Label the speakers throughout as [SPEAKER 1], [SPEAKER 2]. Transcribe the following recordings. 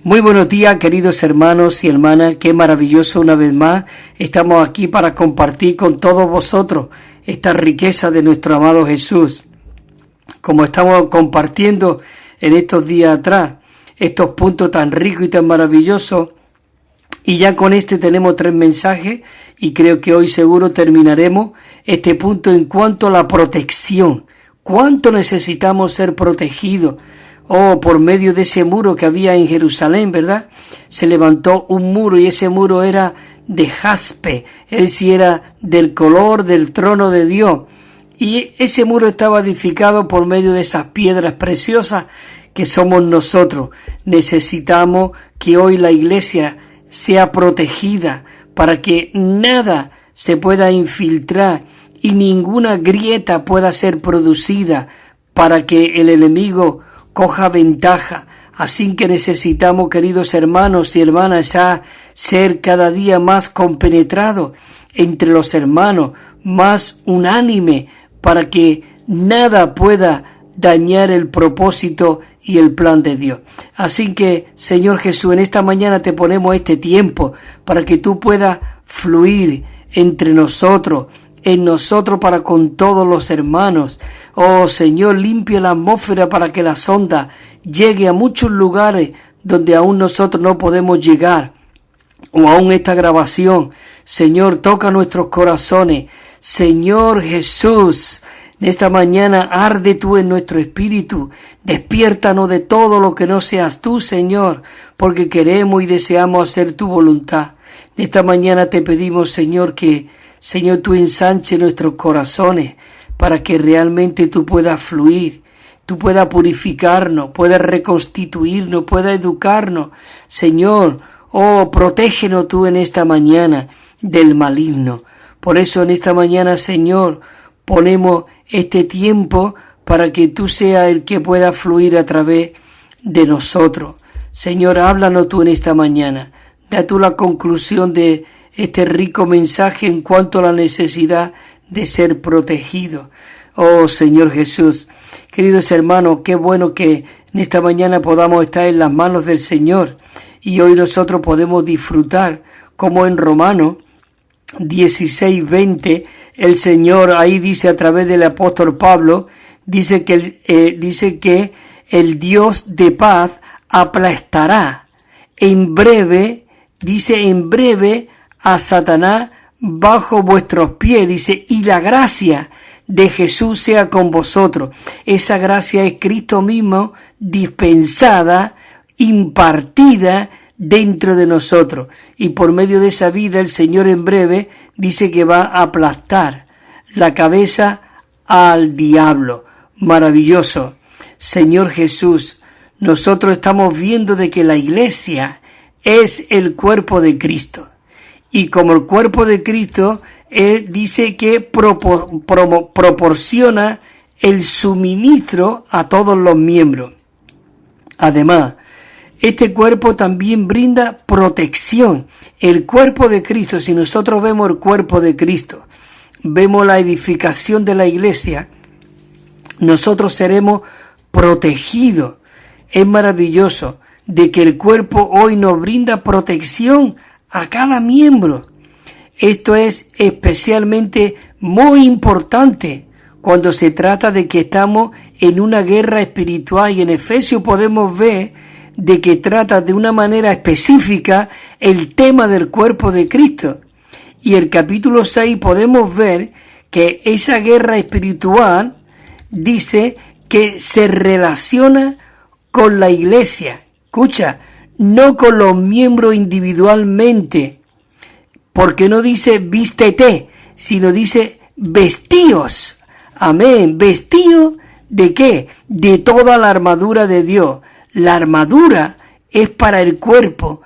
[SPEAKER 1] Muy buenos días, queridos hermanos y hermanas. Qué maravilloso una vez más. Estamos aquí para compartir con todos vosotros esta riqueza de nuestro amado Jesús. Como estamos compartiendo en estos días atrás, estos puntos tan ricos y tan maravillosos. Y ya con este tenemos 3 mensajes y creo que hoy seguro terminaremos este punto en cuanto a la protección. ¿Cuánto necesitamos ser protegidos? Por medio de ese muro que había en Jerusalén, ¿verdad? Se levantó un muro y ese muro era de jaspe, es decir, era del color del trono de Dios. Y ese muro estaba edificado por medio de esas piedras preciosas que somos nosotros. Necesitamos que hoy la iglesia sea protegida para que nada se pueda infiltrar y ninguna grieta pueda ser producida para que el enemigo coja ventaja. Así que necesitamos, queridos hermanos y hermanas, ya ser cada día más compenetrados entre los hermanos, más unánime, para que nada pueda dañar el propósito y el plan de Dios. Así que, Señor Jesús, en esta mañana te ponemos este tiempo para que tú puedas fluir entre nosotros, en nosotros para con todos los hermanos. Oh Señor, limpia la atmósfera para que la sonda llegue a muchos lugares donde aún nosotros no podemos llegar. O aún esta grabación, Señor, toca nuestros corazones. Señor Jesús, en esta mañana arde tú en nuestro espíritu. Despiértanos de todo lo que no seas tú, Señor, porque queremos y deseamos hacer tu voluntad. En esta mañana te pedimos, Señor, que Señor, tú ensanche nuestros corazones para que realmente tú puedas fluir, tú puedas purificarnos, puedas reconstituirnos, puedas educarnos. Señor, protégenos tú en esta mañana del maligno. Por eso en esta mañana, Señor, ponemos este tiempo para que tú seas el que pueda fluir a través de nosotros. Señor, háblanos tú en esta mañana. Da tú la conclusión de este rico mensaje en cuanto a la necesidad de ser protegido. Oh Señor Jesús, queridos hermanos, qué bueno que en esta mañana podamos estar en las manos del Señor y hoy nosotros podemos disfrutar como en Romanos 16:20 el Señor ahí dice a través del apóstol Pablo, dice que el Dios de paz aplastará en breve a Satanás bajo vuestros pies, dice, y la gracia de Jesús sea con vosotros. Esa gracia es Cristo mismo dispensada, impartida dentro de nosotros. Y por medio de esa vida el Señor en breve dice que va a aplastar la cabeza al diablo. Maravilloso. Señor Jesús, nosotros estamos viendo de que la iglesia es el cuerpo de Cristo. Y como el cuerpo de Cristo, Él dice que proporciona el suministro a todos los miembros. Además, este cuerpo también brinda protección. El cuerpo de Cristo, si nosotros vemos el cuerpo de Cristo, vemos la edificación de la iglesia, nosotros seremos protegidos. Es maravilloso de que el cuerpo hoy nos brinda protección a cada miembro. Esto es especialmente muy importante cuando se trata de que estamos en una guerra espiritual y en Efesios podemos ver de que trata de una manera específica el tema del cuerpo de Cristo. Y el capítulo 6 podemos ver que esa guerra espiritual dice que se relaciona con la iglesia. Escucha, no con los miembros individualmente, porque no dice vístete, sino dice vestíos. Amén. ¿Vestíos de qué? De toda la armadura de Dios. La armadura es para el cuerpo.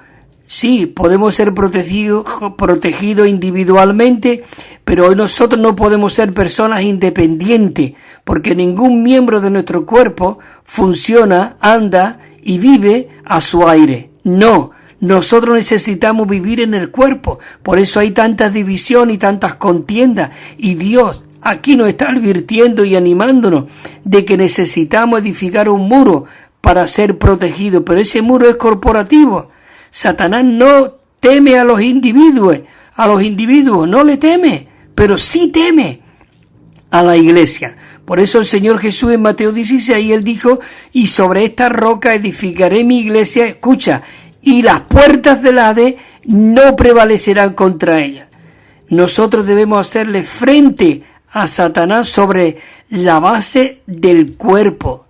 [SPEAKER 1] Sí, podemos ser protegidos individualmente, pero hoy nosotros no podemos ser personas independientes, porque ningún miembro de nuestro cuerpo funciona, anda y vive a su aire. No, nosotros necesitamos vivir en el cuerpo. Por eso hay tantas divisiones y tantas contiendas. Y Dios aquí nos está advirtiendo y animándonos de que necesitamos edificar un muro para ser protegido, pero ese muro es corporativo. Satanás no teme a los individuos, no le teme, pero sí teme a la iglesia. Por eso el Señor Jesús en Mateo 16, él dijo, y sobre esta roca edificaré mi iglesia, escucha, y las puertas del Hades no prevalecerán contra ella. Nosotros debemos hacerle frente a Satanás sobre la base del cuerpo.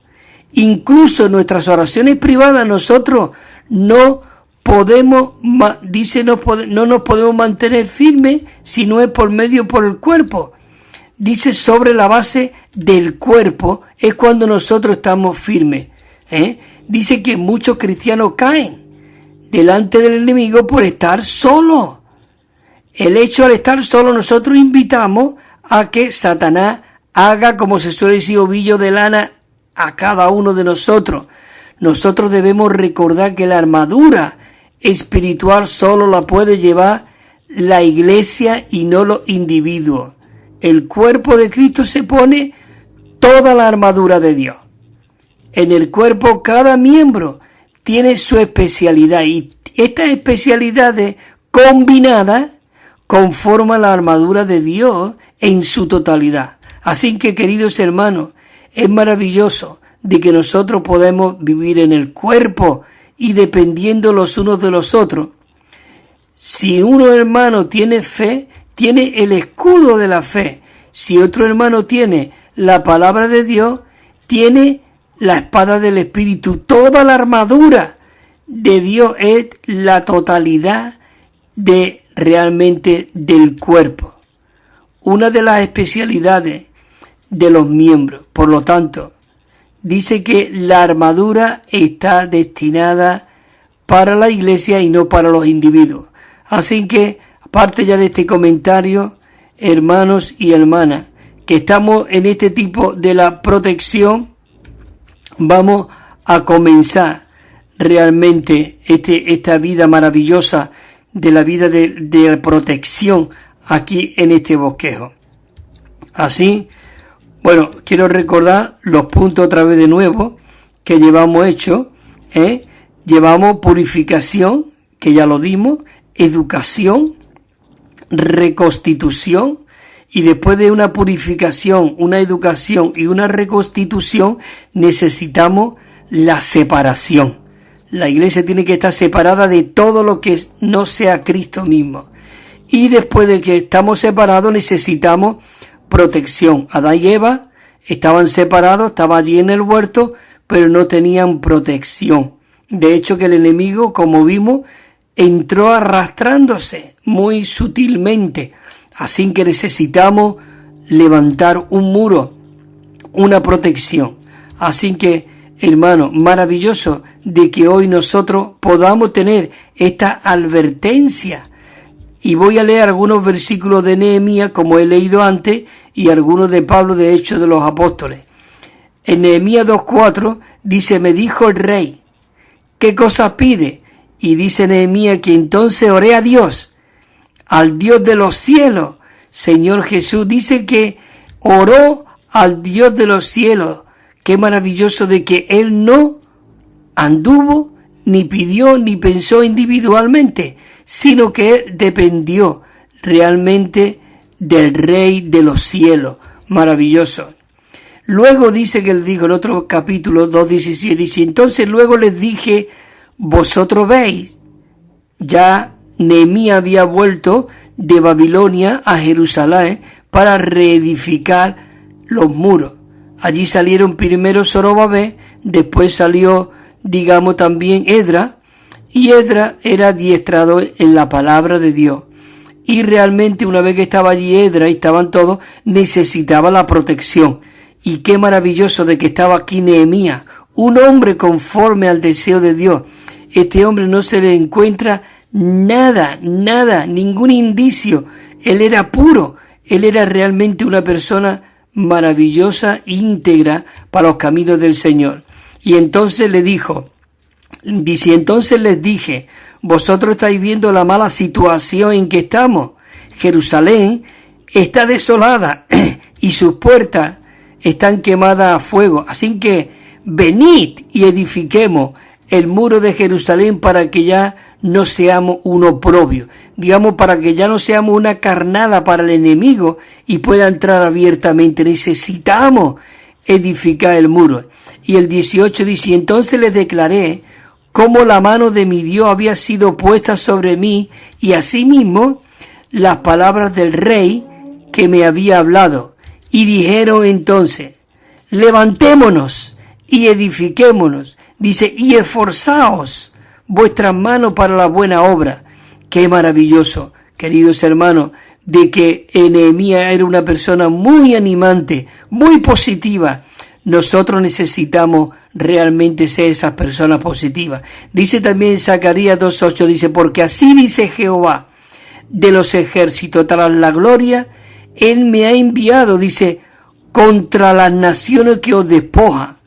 [SPEAKER 1] Incluso en nuestras oraciones privadas nosotros no podemos, no nos podemos mantener firmes si no es por el cuerpo. Dice sobre la base del cuerpo es cuando nosotros estamos firmes. Dice que muchos cristianos caen delante del enemigo por estar solos. El hecho de estar solo, nosotros invitamos a que Satanás haga, como se suele decir, ovillo de lana a cada uno de nosotros. Nosotros debemos recordar que la armadura espiritual solo la puede llevar la iglesia y no los individuos. El cuerpo de Cristo se pone toda la armadura de Dios. En el cuerpo cada miembro tiene su especialidad y estas especialidades combinadas conforman la armadura de Dios en su totalidad. Así que, queridos hermanos, es maravilloso de que nosotros podemos vivir en el cuerpo y dependiendo los unos de los otros. Si un hermano tiene fe, tiene el escudo de la fe. Si otro hermano tiene la palabra de Dios, tiene la espada del Espíritu. Toda la armadura de Dios es la totalidad de realmente del cuerpo. Una de las especialidades de los miembros. Por lo tanto, dice que la armadura está destinada para la iglesia y no para los individuos. Así que, aparte ya de este comentario, hermanos y hermanas, que estamos en este tipo de la protección, vamos a comenzar realmente esta vida maravillosa de la vida de protección aquí en este bosquejo. Así, bueno, quiero recordar los puntos otra vez de nuevo que llevamos hecho. Llevamos purificación, que ya lo dimos, educación, reconstitución, y después de una purificación, una educación y una reconstitución, necesitamos la separación. La iglesia tiene que estar separada de todo lo que no sea Cristo mismo. Y después de que estamos separados, necesitamos protección. Adán y Eva estaban separados, estaban allí en el huerto, pero no tenían protección. De hecho, que el enemigo, como vimos, entró arrastrándose muy sutilmente. Así que necesitamos levantar un muro, una protección. Así que, hermano, maravilloso de que hoy nosotros podamos tener esta advertencia. Y voy a leer algunos versículos de Nehemías, como he leído antes, y algunos de Pablo, de Hechos de los Apóstoles. En Nehemías 2:4 dice, me dijo el rey, ¿qué cosa pide? Y dice Nehemías que entonces oré a Dios, al Dios de los cielos. Señor Jesús dice que oró al Dios de los cielos. Qué maravilloso de que él no anduvo, ni pidió, ni pensó individualmente, sino que él dependió realmente del Rey de los cielos. Maravilloso. Luego dice que él dijo en otro capítulo 2:17, dice, entonces luego les dije, vosotros veis, ya Nehemías había vuelto de Babilonia a Jerusalén para reedificar los muros. Allí salieron primero Zorobabel, después salió, digamos, también Esdras, y Esdras era adiestrado en la palabra de Dios. Y realmente una vez que estaba allí Esdras y estaban todos, necesitaba la protección. Y qué maravilloso de que estaba aquí Nehemías, un hombre conforme al deseo de Dios. Este hombre no se le encuentra nada, ningún indicio. Él era puro, él era realmente una persona maravillosa, íntegra para los caminos del Señor. Y entonces le dijo, dice, entonces les dije, vosotros estáis viendo la mala situación en que estamos. Jerusalén está desolada y sus puertas están quemadas a fuego. Así que venid y edifiquemos el muro de Jerusalén para que ya no seamos un oprobio, digamos, para que ya no seamos una carnada para el enemigo y pueda entrar abiertamente. Necesitamos edificar el muro. Y el 18 dice, entonces les declaré cómo la mano de mi Dios había sido puesta sobre mí, y asimismo las palabras del rey que me había hablado. Y dijeron entonces, levantémonos y edifiquémonos, dice, y esforzaos vuestras manos para la buena obra. Qué maravilloso, queridos hermanos, de que Nehemías era una persona muy animante, muy positiva. Nosotros necesitamos realmente ser esas personas positivas. Dice también Zacarías 2:8, dice, porque así dice Jehová de los ejércitos, tras la gloria, Él me ha enviado, dice, contra las naciones que os despojan.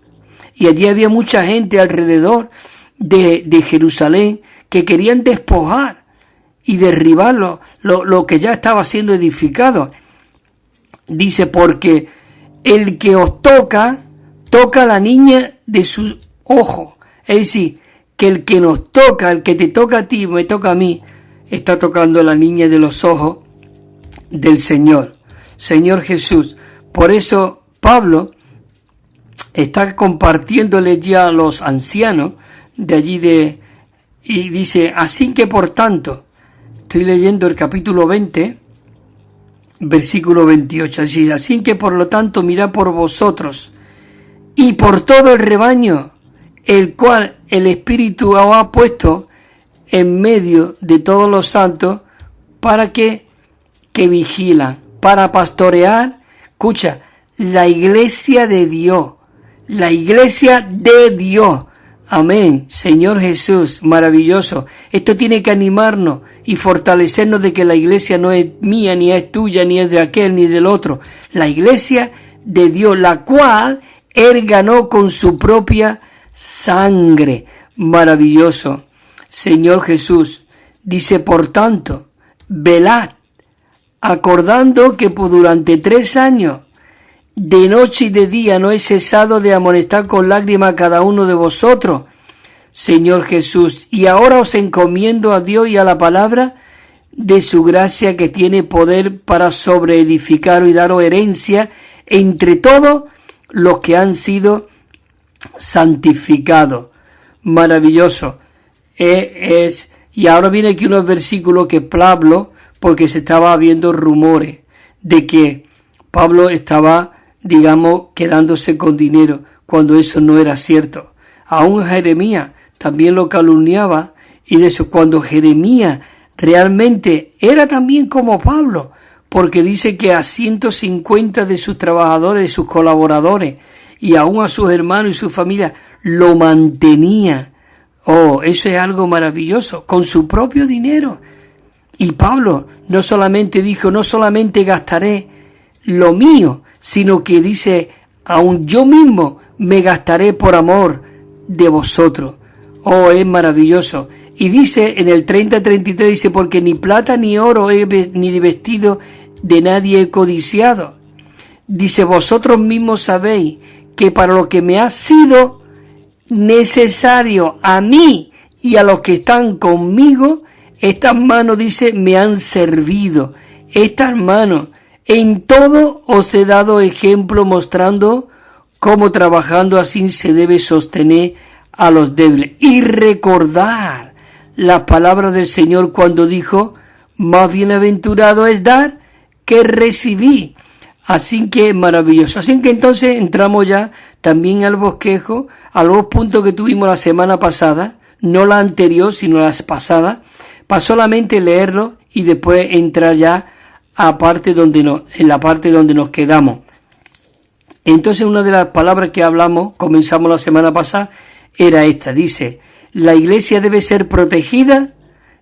[SPEAKER 1] Y allí había mucha gente alrededor de Jerusalén que querían despojar y derribar lo que ya estaba siendo edificado. Dice, porque el que os toca a la niña de su ojo. Es decir, que el que nos toca, el que te toca a ti, me toca a mí, está tocando a la niña de los ojos del Señor Jesús. Por eso Pablo está compartiéndole ya a los ancianos de allí y dice, así que por tanto, estoy leyendo el capítulo 20, versículo 28, así que por lo tanto mirad por vosotros y por todo el rebaño, el cual el Espíritu os ha puesto en medio de todos los santos, para que vigilan, para pastorear, escucha, la iglesia de Dios, amén, Señor Jesús, maravilloso. Esto tiene que animarnos y fortalecernos de que la iglesia no es mía, ni es tuya, ni es de aquel, ni del otro, la iglesia de Dios, la cual Él ganó con su propia sangre. Maravilloso. Señor Jesús dice, por tanto, velad, acordando que durante 3 años, de noche y de día, no he cesado de amonestar con lágrimas a cada uno de vosotros, Señor Jesús. Y ahora os encomiendo a Dios y a la palabra de su gracia, que tiene poder para sobreedificaros y daros herencia entre todos los que han sido santificados. Maravilloso. Y ahora viene aquí unos versículos que Pablo, porque se estaba habiendo rumores de que Pablo estaba, digamos, quedándose con dinero, cuando eso no era cierto. Aún Jeremías también lo calumniaba, y de eso, cuando Jeremías realmente era también como Pablo, porque dice que a 150 de sus trabajadores, de sus colaboradores, y aún a sus hermanos y su familia, lo mantenía. Oh, eso es algo maravilloso, con su propio dinero. Y Pablo no solamente dijo, no solamente gastaré lo mío, sino que dice, aún yo mismo me gastaré por amor de vosotros. Oh, es maravilloso. Y dice en el 30-33, dice, porque ni plata ni oro ni de vestido de nadie he codiciado. Dice, vosotros mismos sabéis que para lo que me ha sido necesario a mí y a los que están conmigo, estas manos, dice, me han servido. Estas manos, en todo os he dado ejemplo, mostrando cómo trabajando así se debe sostener a los débiles. Y recordar las palabras del Señor cuando dijo, más bienaventurado es dar que recibir. Así que maravilloso. Así que entonces entramos ya también al bosquejo, a los puntos que tuvimos la semana pasada, no la anterior, sino la pasada, para solamente leerlo y después entrar ya en la parte donde nos quedamos. Entonces, una de las palabras que comenzamos la semana pasada, era esta. Dice, la iglesia debe ser protegida,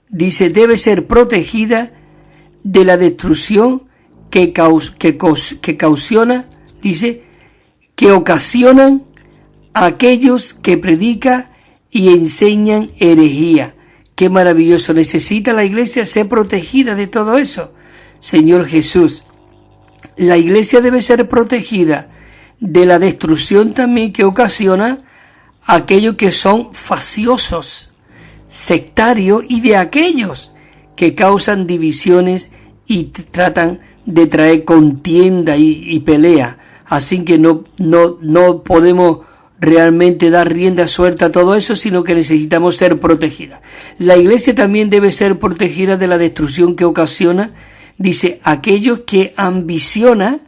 [SPEAKER 1] debe ser protegida de la destrucción que ocasionan aquellos que predican y enseñan herejía. Qué maravilloso. Necesita la iglesia ser protegida de todo eso. Señor Jesús, la iglesia debe ser protegida de la destrucción también que ocasiona aquellos que son faciosos, sectarios, y de aquellos que causan divisiones y tratan de traer contienda y pelea. Así que no podemos realmente dar rienda suelta a todo eso, sino que necesitamos ser protegidas. La iglesia también debe ser protegida de la destrucción que ocasiona, dice, aquellos que ambicionan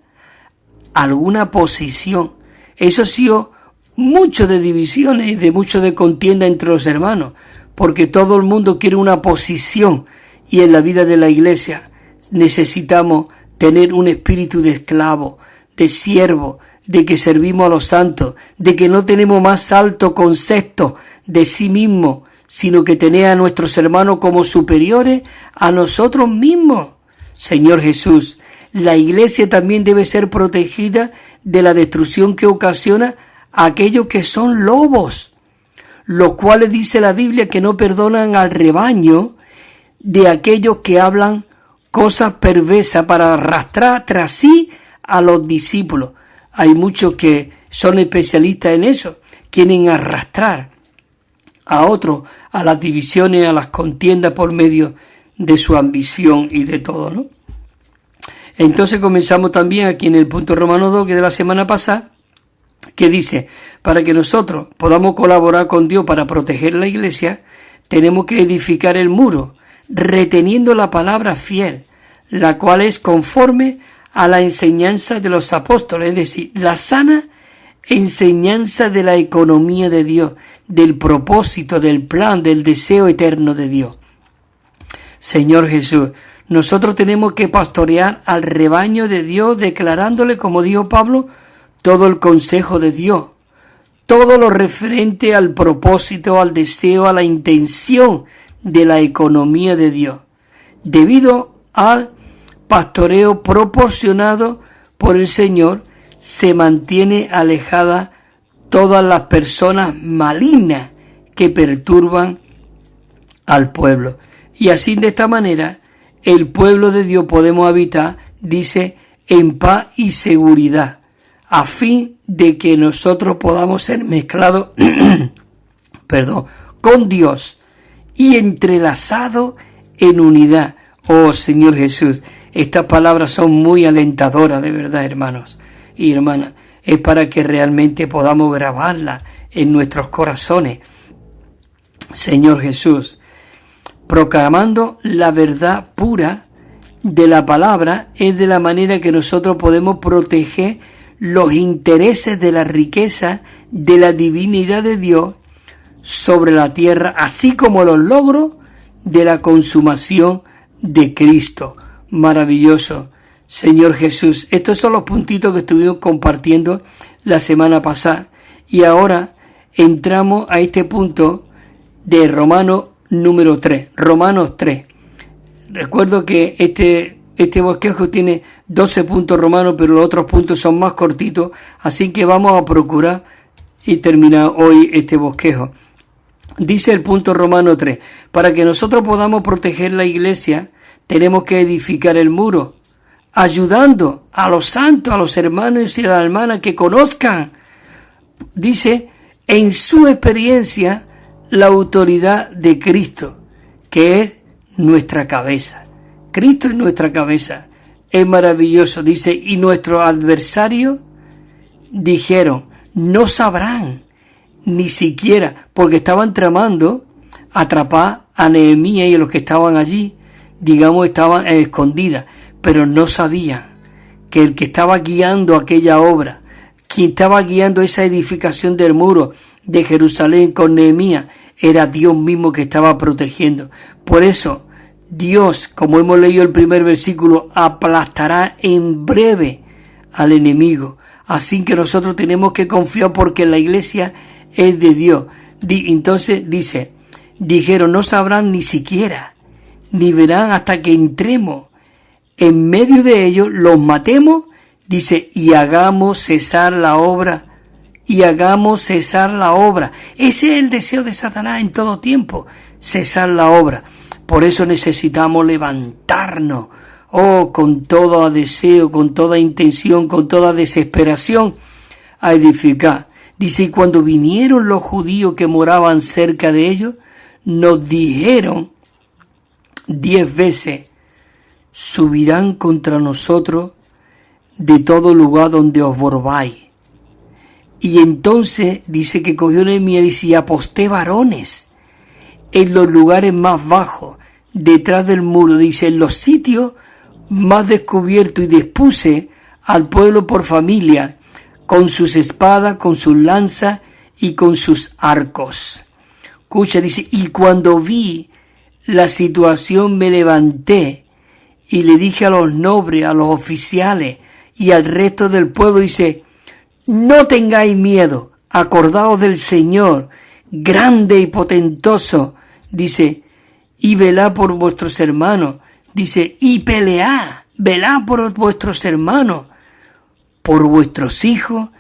[SPEAKER 1] alguna posición. Eso ha sido mucho de divisiones y de mucho de contienda entre los hermanos, porque todo el mundo quiere una posición, y en la vida de la iglesia necesitamos tener un espíritu de esclavo, de siervo, de que servimos a los santos, de que no tenemos más alto concepto de sí mismo, sino que tener a nuestros hermanos como superiores a nosotros mismos. Señor Jesús, la iglesia también debe ser protegida de la destrucción que ocasiona a aquellos que son lobos, los cuales dice la Biblia que no perdonan al rebaño, de aquellos que hablan cosas perversas para arrastrar tras sí a los discípulos. Hay muchos que son especialistas en eso, quieren arrastrar a otros a las divisiones, a las contiendas por medio de su ambición y de todo, ¿no? Entonces comenzamos también aquí en el punto Romano 2, que de la semana pasada, que dice, para que nosotros podamos colaborar con Dios para proteger la iglesia, tenemos que edificar el muro, reteniendo la palabra fiel, la cual es conforme a la enseñanza de los apóstoles, es decir, la sana enseñanza de la economía de Dios, del propósito, del plan, del deseo eterno de Dios. Señor Jesús, nosotros tenemos que pastorear al rebaño de Dios, declarándole, como dijo Pablo, todo el consejo de Dios, todo lo referente al propósito, al deseo, a la intención de la economía de Dios, debido al pastoreo proporcionado por el Señor. Se mantiene alejada todas las personas malignas que perturban al pueblo, y así de esta manera el pueblo de Dios podemos habitar, dice, en paz y seguridad, a fin de que nosotros podamos ser mezclados con Dios y entrelazados en unidad. Oh Señor Jesús, estas palabras son muy alentadoras, de verdad, hermanos y hermanas. Es para que realmente podamos grabarlas en nuestros corazones. Señor Jesús, proclamando la verdad pura de la palabra, es de la manera que nosotros podemos proteger los intereses de la riqueza de la divinidad de Dios sobre la tierra, así como los logros de la consumación de Cristo. Maravilloso, Señor Jesús. Estos son los puntitos que estuvimos compartiendo la semana pasada, y ahora entramos a este punto de Romanos número 3, Romanos 3. Recuerdo que este bosquejo tiene 12 puntos romanos, pero los otros puntos son más cortitos, así que vamos a procurar y terminar hoy este bosquejo. Dice el punto Romano 3, para que nosotros podamos proteger la iglesia, tenemos que edificar el muro, ayudando a los santos, a los hermanos y a las hermanas que conozcan, dice, en su experiencia, la autoridad de Cristo, que es nuestra cabeza. Cristo es nuestra cabeza. Es maravilloso, dice, y nuestros adversarios dijeron, no sabrán, ni siquiera, porque estaban tramando atrapar a Nehemías y a los que estaban allí, digamos, estaban escondidas, pero no sabían que el que estaba guiando aquella obra, quien estaba guiando esa edificación del muro de Jerusalén con Nehemías, era Dios mismo que estaba protegiendo. Por eso, Dios, como hemos leído el primer versículo, aplastará en breve al enemigo. Así que nosotros tenemos que confiar, porque la iglesia es de Dios. Entonces dice, dijeron, no sabrán ni siquiera, ni verán hasta que entremos en medio de ellos, los matemos, dice, y hagamos cesar la obra. Y hagamos cesar la obra. Ese es el deseo de Satanás en todo tiempo, cesar la obra. Por eso necesitamos levantarnos, con todo deseo, con toda intención, con toda desesperación, a edificar. Dice, y cuando vinieron los judíos que moraban cerca de ellos, nos dijeron 10 veces, subirán contra nosotros de todo lugar donde os volváis. Y entonces dice que cogió Nehemías y dice, y aposté varones en los lugares más bajos, detrás del muro, dice, en los sitios más descubiertos, y dispuse al pueblo por familia, con sus espadas, con sus lanzas y con sus arcos. Escucha, dice, y cuando vi la situación me levanté y le dije a los nobles, a los oficiales y al resto del pueblo, dice, no tengáis miedo, acordaos del Señor, grande y potentoso, dice, y velad por vuestros hermanos, dice, y pelead, velad por vuestros hermanos, por vuestros hijos,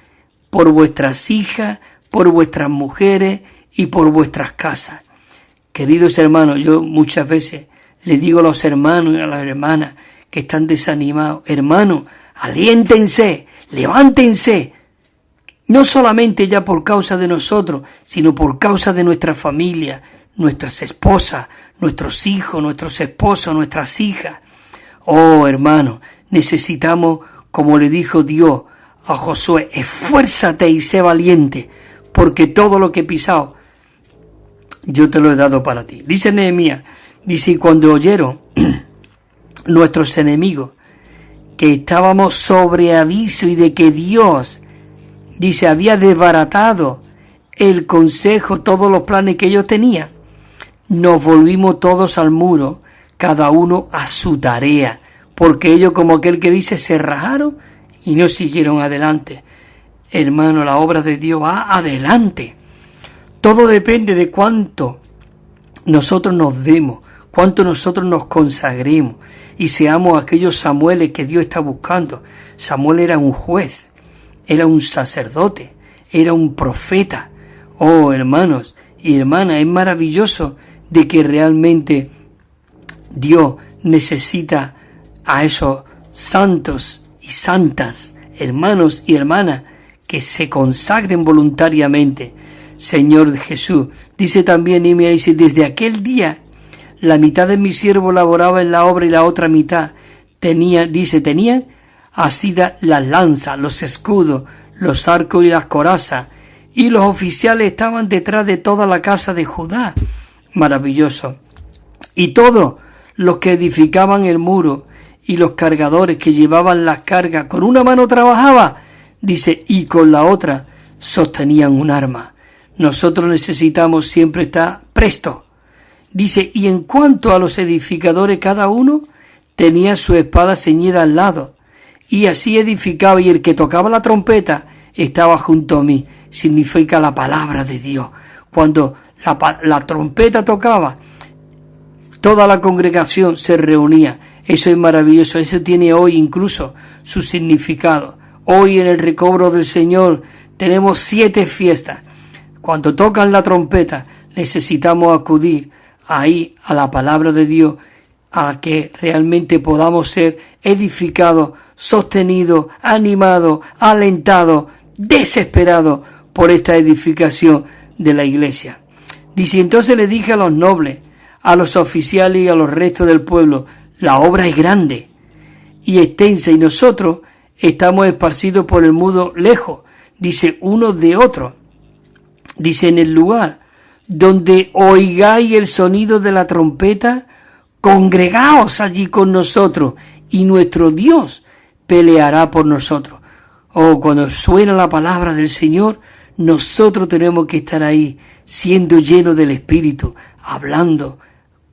[SPEAKER 1] por vuestras hijas, por vuestras mujeres y por vuestras casas. Queridos hermanos, yo muchas veces les digo a los hermanos y a las hermanas que están desanimados, hermanos, aliéntense, levántense, no solamente ya por causa de nosotros, sino por causa de nuestra familia, nuestras esposas, nuestros hijos, nuestros esposos, nuestras hijas. Oh, hermanos, necesitamos, como le dijo Dios a Josué, esfuérzate y sé valiente, porque todo lo que he pisado, yo te lo he dado para ti. Dice Nehemías, dice, y cuando oyeron nuestros enemigos que estábamos sobre aviso y de que Dios, dice, había desbaratado el consejo, todos los planes que ellos tenían, nos volvimos todos al muro, cada uno a su tarea, porque ellos, como aquel que dice, se rajaron y no siguieron adelante. Hermano, la obra de Dios va adelante. Todo depende de cuánto nosotros nos demos, cuánto nosotros nos consagremos y seamos aquellos Samueles que Dios está buscando. Samuel era un juez, era un sacerdote, era un profeta. Oh, hermanos y hermanas, es maravilloso de que realmente Dios necesita a esos santos y santas, hermanos y hermanas, que se consagren voluntariamente. Señor Jesús, dice también Nehemías, dice, desde aquel día la mitad de mis siervos laboraba en la obra y la otra mitad tenían asidas las lanzas, los escudos, los arcos y las corazas, y los oficiales estaban detrás de toda la casa de Judá. Maravilloso. Y todos los que edificaban el muro y los cargadores que llevaban las cargas, con una mano trabajaba, dice, y con la otra sostenían un arma. Nosotros necesitamos siempre estar prestos. Dice, y en cuanto a los edificadores, cada uno tenía su espada ceñida al lado, y así edificaba, y el que tocaba la trompeta estaba junto a mí. Significa la palabra de Dios. Cuando la trompeta tocaba, toda la congregación se reunía. Eso es maravilloso, eso tiene hoy incluso su significado. Hoy en el recobro del Señor tenemos 7 fiestas. Cuando tocan la trompeta necesitamos acudir ahí a la palabra de Dios, a que realmente podamos ser edificados, sostenidos, animados, alentados, desesperados por esta edificación de la iglesia. Dice, entonces le dije a los nobles, a los oficiales y a los restos del pueblo, la obra es grande y extensa y nosotros estamos esparcidos por el mundo lejos, dice, unos de otros. Dice, en el lugar donde oigáis el sonido de la trompeta, congregaos allí con nosotros y nuestro Dios peleará por nosotros. Oh, cuando suena la palabra del Señor, nosotros tenemos que estar ahí, siendo llenos del Espíritu, hablando,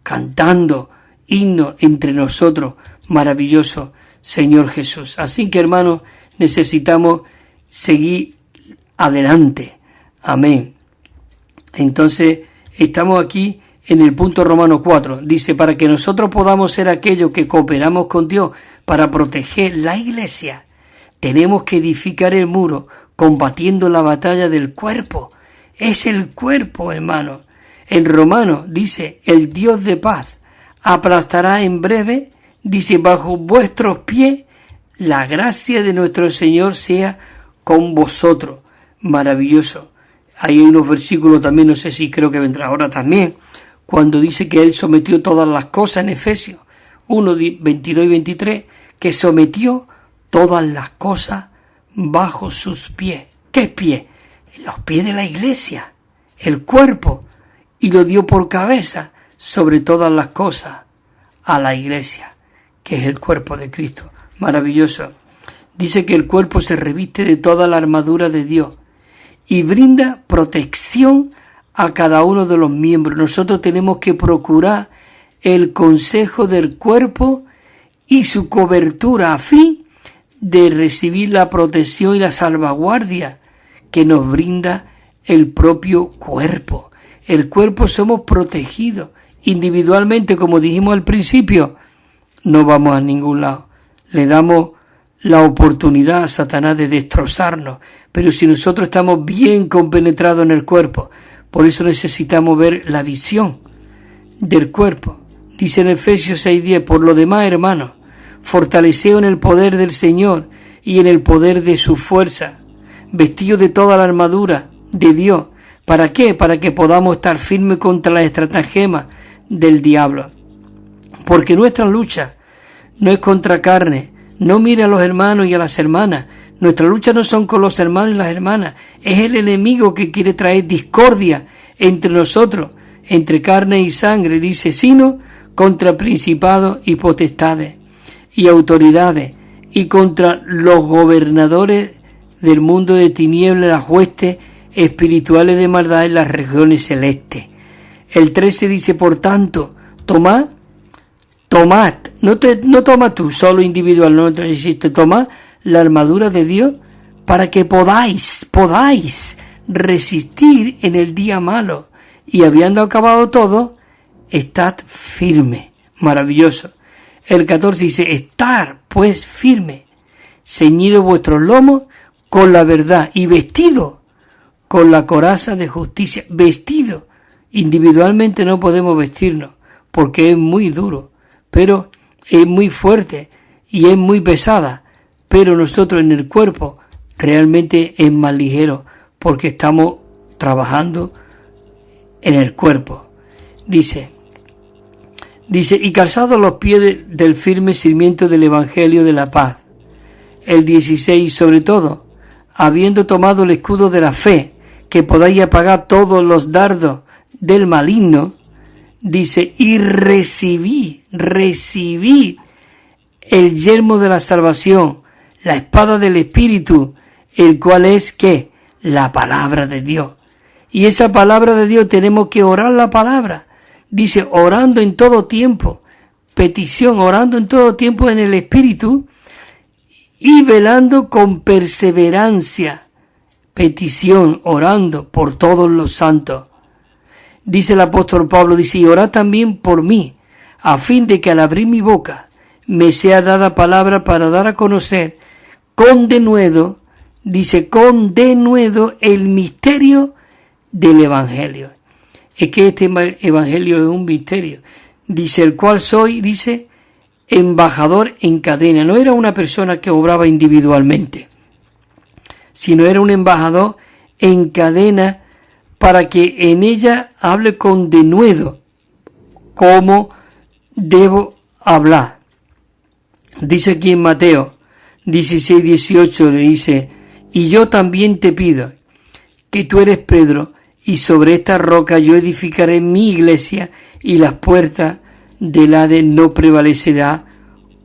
[SPEAKER 1] cantando himnos entre nosotros. Maravilloso Señor Jesús. Así que, hermanos, necesitamos seguir adelante. Amén. Entonces, estamos aquí en el punto Romano 4. Dice, para que nosotros podamos ser aquellos que cooperamos con Dios para proteger la iglesia, tenemos que edificar el muro combatiendo la batalla del cuerpo. Es el cuerpo, hermano. En Romano dice, el Dios de paz aplastará en breve, dice, bajo vuestros pies, la gracia de nuestro Señor sea con vosotros. Maravilloso. Ahí hay unos versículos también, no sé si creo que vendrá ahora también, cuando dice que Él sometió todas las cosas en Efesios 1, 22 y 23, que sometió todas las cosas bajo sus pies. ¿Qué pies? Los pies de la iglesia, el cuerpo, y lo dio por cabeza sobre todas las cosas a la iglesia, que es el cuerpo de Cristo. Maravilloso. Dice que el cuerpo se reviste de toda la armadura de Dios y brinda protección a cada uno de los miembros. Nosotros tenemos que procurar el consejo del cuerpo y su cobertura a fin de recibir la protección y la salvaguardia que nos brinda el propio cuerpo. El cuerpo somos protegidos individualmente, como dijimos al principio, no vamos a ningún lado. Le damos la oportunidad a Satanás de destrozarnos, pero si nosotros estamos bien compenetrados en el cuerpo, por eso necesitamos ver la visión del cuerpo. Dice en Efesios 6:10, por lo demás, hermanos, fortaleceos en el poder del Señor y en el poder de su fuerza, vestidos de toda la armadura de Dios. ¿Para qué? Para que podamos estar firmes contra las estratagemas del diablo. Porque nuestra lucha no es contra carne. No mire a los hermanos y a las hermanas. Nuestra lucha no son con los hermanos y las hermanas. Es el enemigo que quiere traer discordia entre nosotros, entre carne y sangre, dice, sino contra principados y potestades y autoridades y contra los gobernadores del mundo de tinieblas, las huestes espirituales de maldad en las regiones celestes. El 13 dice, por tanto, tomad, no toma tú solo individual, no existe, tomad la armadura de Dios para que podáis resistir en el día malo, y habiendo acabado todo, estad firme. Maravilloso. El 14 dice, estar pues firme, ceñido vuestros lomos con la verdad y vestido con la coraza de justicia. Vestido. Individualmente no podemos vestirnos porque es muy duro, pero es muy fuerte y es muy pesada, pero nosotros en el cuerpo realmente es más ligero porque estamos trabajando en el cuerpo. Dice, y calzados los pies del firme cimiento del Evangelio de la paz. El 16, sobre todo, habiendo tomado el escudo de la fe, que podáis apagar todos los dardos del maligno, dice, y recibid el yelmo de la salvación, la espada del Espíritu, el cual es, ¿qué? La palabra de Dios. Y esa palabra de Dios tenemos que orar la palabra. Dice, orando en todo tiempo, petición, orando en todo tiempo en el Espíritu y velando con perseverancia, petición, orando por todos los santos. Dice el apóstol Pablo, dice, y orad también por mí, a fin de que al abrir mi boca me sea dada palabra para dar a conocer con denuedo, dice, con denuedo el misterio del Evangelio. Es que este Evangelio es un misterio. Dice, el cual soy, dice, embajador en cadena. No era una persona que obraba individualmente, sino era un embajador en cadena para que en ella hable con denuedo cómo debo hablar. Dice aquí en Mateo 16:18, le dice, y yo también te pido que tú eres Pedro, y sobre esta roca yo edificaré mi iglesia, y las puertas del Hades no prevalecerá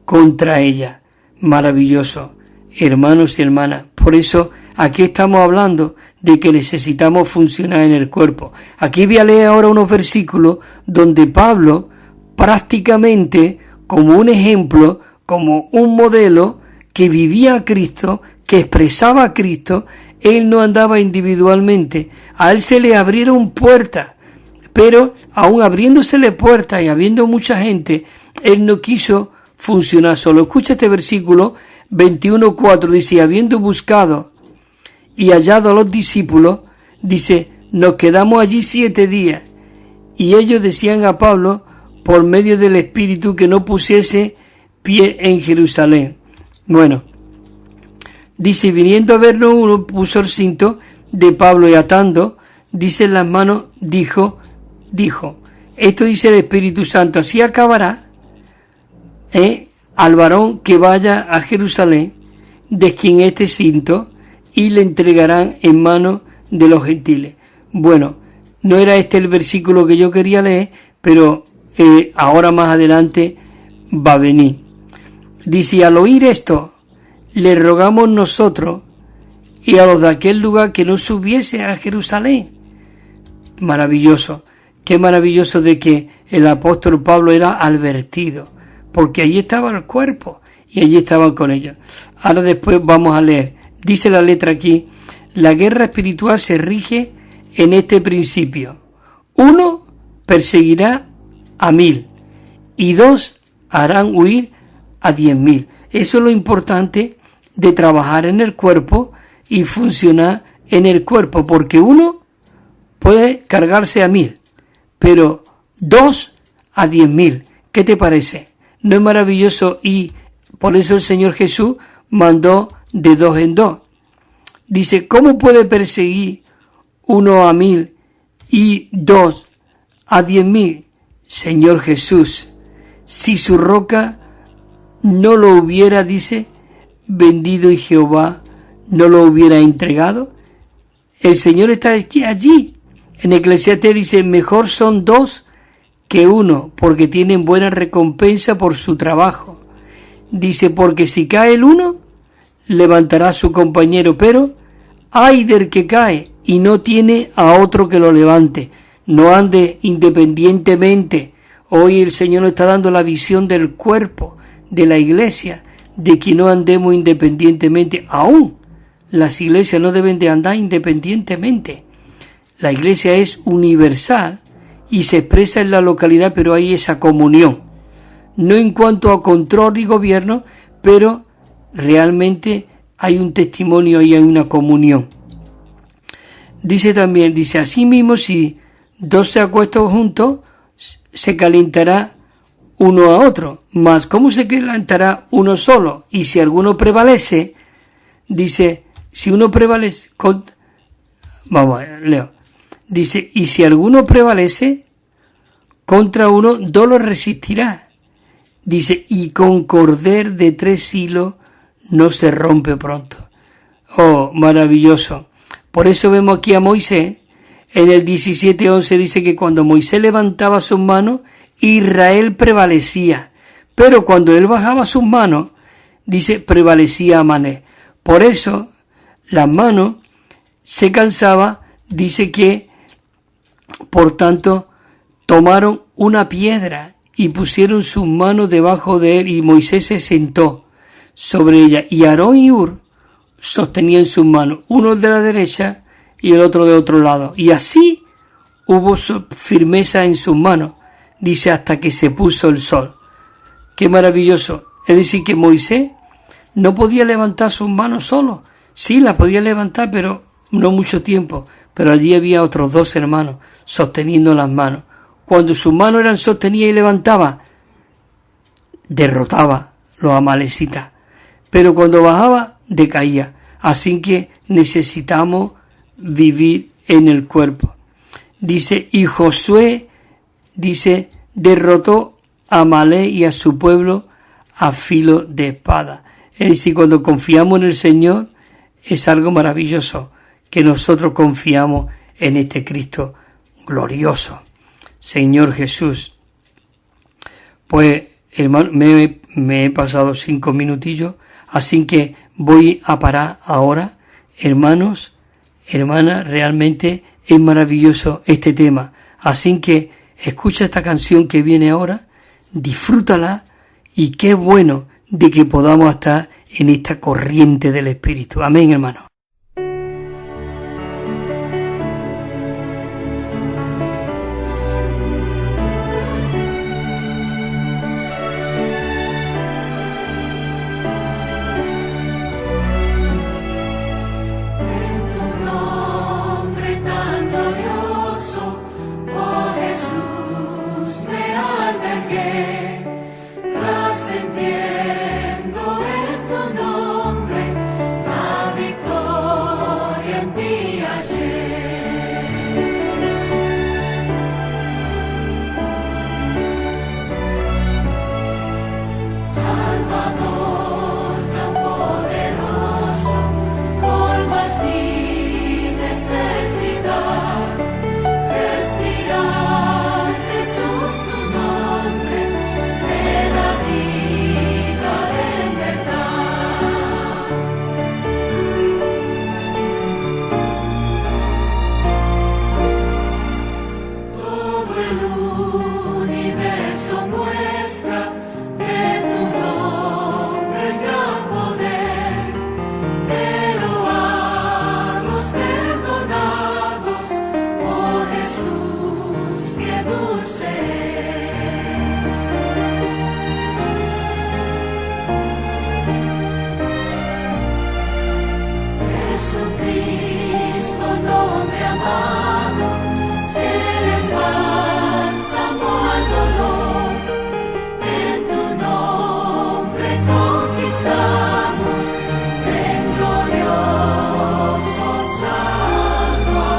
[SPEAKER 1] contra ella. Maravilloso, hermanos y hermanas. Por eso aquí estamos hablando de que necesitamos funcionar en el cuerpo. Aquí voy a leer ahora unos versículos donde Pablo prácticamente como un ejemplo, como un modelo que vivía a Cristo, que expresaba a Cristo. Él no andaba individualmente, a él se le abrieron puertas, pero aún abriéndosele puertas y habiendo mucha gente, él no quiso funcionar solo. Escucha este versículo 21:4, dice, habiendo buscado y hallado a los discípulos, dice, nos quedamos allí 7 días, y ellos decían a Pablo, por medio del Espíritu, que no pusiese pie en Jerusalén. Bueno, dice, viniendo a vernos uno, puso el cinto de Pablo y atando, dice en las manos, dijo, esto dice el Espíritu Santo, así acabará al varón que vaya a Jerusalén, de quien este cinto, y le entregarán en manos de los gentiles. Bueno, no era este el versículo que yo quería leer, pero ahora más adelante va a venir. Dice, al oír esto, le rogamos nosotros y a los de aquel lugar que no subiese a Jerusalén. Maravilloso, qué maravilloso de que el apóstol Pablo era advertido, porque allí estaba el cuerpo y allí estaban con ellos. Ahora después vamos a leer, dice la letra aquí, la guerra espiritual se rige en este principio. 1 perseguirá a 1000 y 2 harán huir a 10.000. Eso es lo importante de trabajar en el cuerpo y funcionar en el cuerpo, porque 1 puede cargarse a 1000, pero 2 a 10.000. ¿Qué te parece? ¿No es maravilloso? Y por eso el Señor Jesús mandó de 2 en 2. Dice, ¿cómo puede perseguir 1 a 1000 y 2 a 10.000? Señor Jesús, si su roca no lo hubiera, dice, vendido y Jehová no lo hubiera entregado. El Señor está allí. En Eclesiastés dice, mejor son 2 que 1, porque tienen buena recompensa por su trabajo. Dice, porque si cae el uno, levantará a su compañero, pero ay del que cae y no tiene a otro que lo levante. No ande independientemente. Hoy el Señor nos está dando la visión del cuerpo, de la iglesia, de que no andemos independientemente. Aún las iglesias no deben de andar independientemente. La iglesia es universal y se expresa en la localidad, pero hay esa comunión. No en cuanto a control y gobierno, pero realmente hay un testimonio y hay una comunión. Dice también, así mismo si 2 se acuestan juntos, se calentará uno a otro, mas ¿cómo se calentará uno solo? Y si alguno prevalece, dice, si uno prevalece, leo, dice, y si alguno prevalece contra uno, 2 lo resistirá. Dice, y con cordel de 3 hilos no se rompe pronto. Oh, maravilloso. Por eso vemos aquí a Moisés, en el 17:11 dice que cuando Moisés levantaba sus manos, Israel prevalecía, pero cuando él bajaba sus manos, dice, prevalecía Amané. Por eso, las manos se cansaba, dice que, por tanto, tomaron una piedra y pusieron sus manos debajo de él, y Moisés se sentó sobre ella, y Aarón y Hur sostenían sus manos, uno de la derecha y el otro de otro lado, y así hubo firmeza en sus manos, dice, hasta que se puso el sol. Qué maravilloso. Es decir, que Moisés no podía levantar sus manos solo. Sí, las podía levantar, pero no mucho tiempo. Pero allí había otros 2 hermanos sosteniendo las manos. Cuando sus manos eran sostenidas y levantaba, derrotaba los amalecitas. Pero cuando bajaba, decaía. Así que necesitamos vivir en el cuerpo. Dice, y Josué, dice, derrotó a Amalek y a su pueblo a filo de espada. Es decir, cuando confiamos en el Señor, es algo maravilloso que nosotros confiamos en este Cristo glorioso. Señor Jesús. Pues, hermano, me he pasado 5 minutillos, así que voy a parar ahora. Hermanos, hermanas, realmente es maravilloso este tema. Así que escucha esta canción que viene ahora, disfrútala, y qué bueno de que podamos estar en esta corriente del Espíritu. Amén, hermano.
[SPEAKER 2] Trascendiendo en tu nombre, la victoria. son muestra de tu nombre, gran poder, pero a los perdonados, oh Jesús, qué dulce es. Jesucristo, nombre amado, eres bálsamo al dolor. En tu nombre conquistamos, ven glorioso Salvador.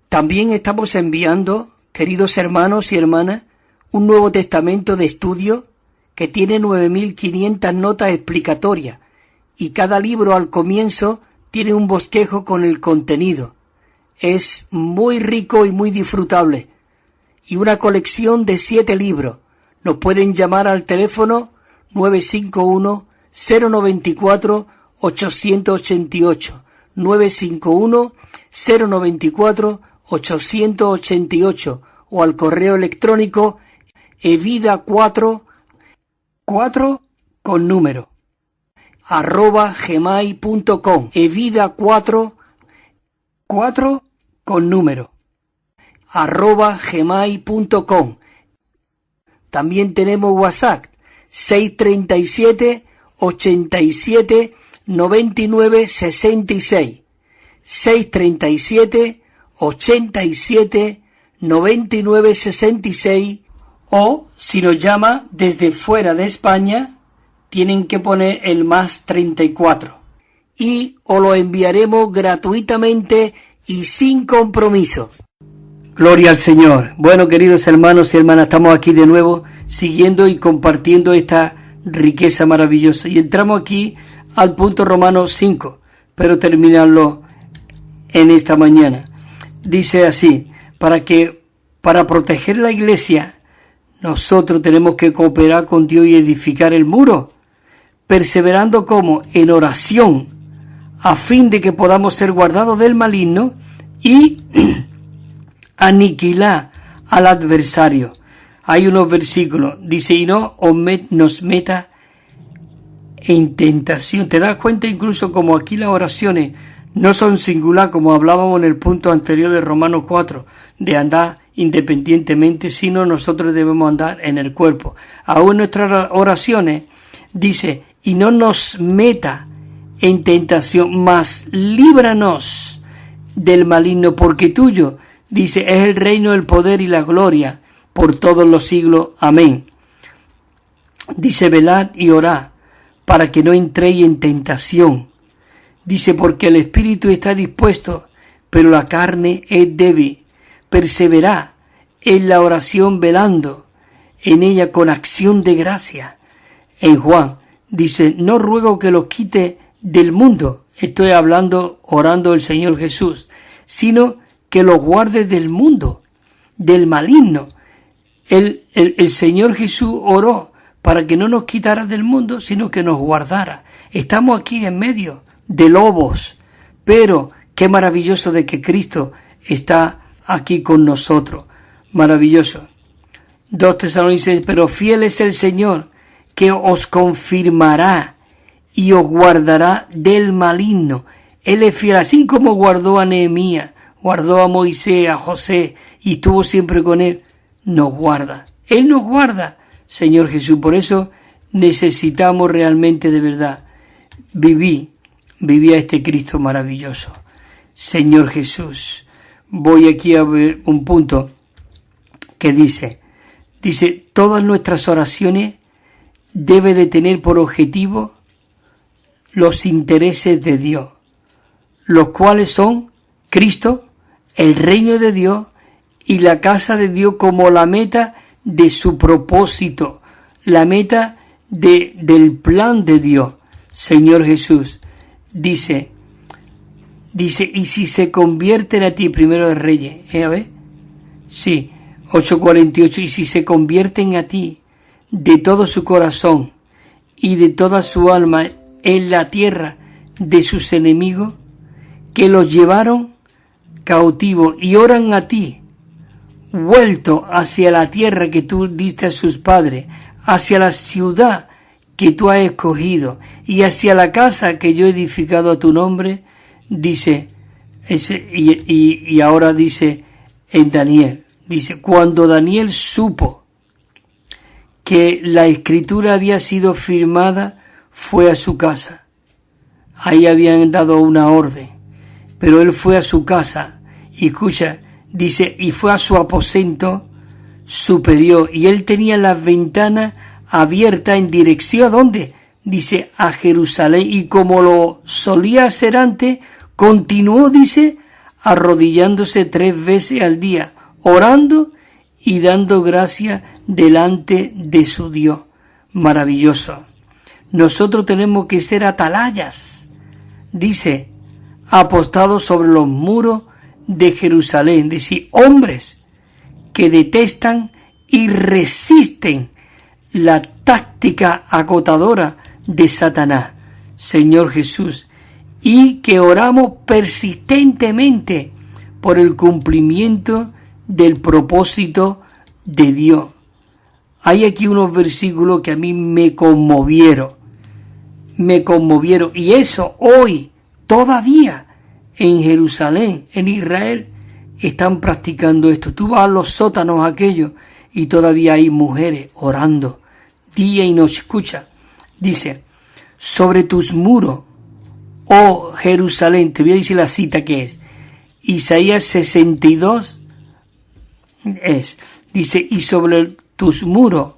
[SPEAKER 1] También estamos enviando, queridos hermanos y hermanas, un Nuevo Testamento de estudio que tiene 9.500 notas explicatorias y cada libro al comienzo tiene un bosquejo con el contenido. Es muy rico y muy disfrutable. Y una colección de 7 libros. Nos pueden llamar al teléfono 951-094-888. 951-094-888 o al correo electrónico evida4 con número @gmail.com. evida4 con número @gmail.com. También tenemos WhatsApp 637 87 99 66 637 87 99 66. O, si nos llama desde fuera de España, tienen que poner el más 34. Y os lo enviaremos gratuitamente y sin compromiso. Gloria al Señor. Bueno, queridos hermanos y hermanas, estamos aquí de nuevo, siguiendo y compartiendo esta riqueza maravillosa. Y entramos aquí al punto Romanos 5, pero terminarlo en esta mañana. Dice así, para proteger la iglesia, nosotros tenemos que cooperar con Dios y edificar el muro, perseverando como en oración, a fin de que podamos ser guardados del maligno y aniquilar al adversario. Hay unos versículos, dice, y no nos meta en tentación. ¿Te das cuenta incluso como aquí las oraciones no son singular, como hablábamos en el punto anterior de Romanos 4, de andar independientemente, sino nosotros debemos andar en el cuerpo? Aún en nuestras oraciones dice, y no nos meta en tentación, mas líbranos del maligno, porque tuyo, dice, es el reino, el poder y la gloria por todos los siglos. Amén. Dice, velad y orad para que no entréis en tentación. Dice, porque el espíritu está dispuesto, pero la carne es débil. Perseverad en la oración velando, en ella con acción de gracia. En Juan dice, no ruego que los quite del mundo, estoy hablando, orando el Señor Jesús, sino que los guarde del mundo, del maligno. El Señor Jesús oró para que no nos quitara del mundo, sino que nos guardara. Estamos aquí en medio de lobos, pero qué maravilloso de que Cristo está aquí con nosotros. Maravilloso. 2 Tesalonicenses, pero fiel es el Señor, que os confirmará y os guardará del maligno. Él es fiel, así como guardó a Nehemías, guardó a Moisés, a José, y estuvo siempre con él. Nos guarda. Él nos guarda, Señor Jesús. Por eso necesitamos realmente de verdad vivir a este Cristo maravilloso. Señor Jesús. Voy aquí a ver un punto que dice, todas nuestras oraciones deben de tener por objetivo los intereses de Dios, los cuales son Cristo, el reino de Dios y la casa de Dios como la meta de su propósito, la meta del plan de Dios. Señor Jesús, dice, y si se convierten a ti, Primero de Reyes, a ver, sí, 8:48, y si se convierten a ti de todo su corazón y de toda su alma en la tierra de sus enemigos, que los llevaron cautivos y oran a ti, vuelto hacia la tierra que tú diste a sus padres, hacia la ciudad que tú has escogido y hacia la casa que yo he edificado a tu nombre, dice, y ahora dice en Daniel, dice, cuando Daniel supo que la escritura había sido firmada, fue a su casa. Ahí habían dado una orden, pero él fue a su casa y escucha, dice, y fue a su aposento superior y él tenía las ventanas abiertas en dirección ¿a dónde? Dice, a Jerusalén, y como lo solía hacer antes, continuó, dice, arrodillándose 3 veces al día, orando y dando gracias delante de su Dios. Maravilloso. Nosotros tenemos que ser atalayas, dice, apostados sobre los muros de Jerusalén, dice, hombres que detestan y resisten la táctica agotadora de Satanás, Señor Jesús, y que oramos persistentemente por el cumplimiento del propósito de Dios. Hay aquí unos versículos que a mí me conmovieron, y eso hoy todavía en Jerusalén, en Israel, están practicando esto. Tú vas a los sótanos aquellos y todavía hay mujeres orando día y noche. Escucha, dice, sobre tus muros, oh Jerusalén, te voy a decir la cita que es, Isaías 62 dice, y sobre tus muros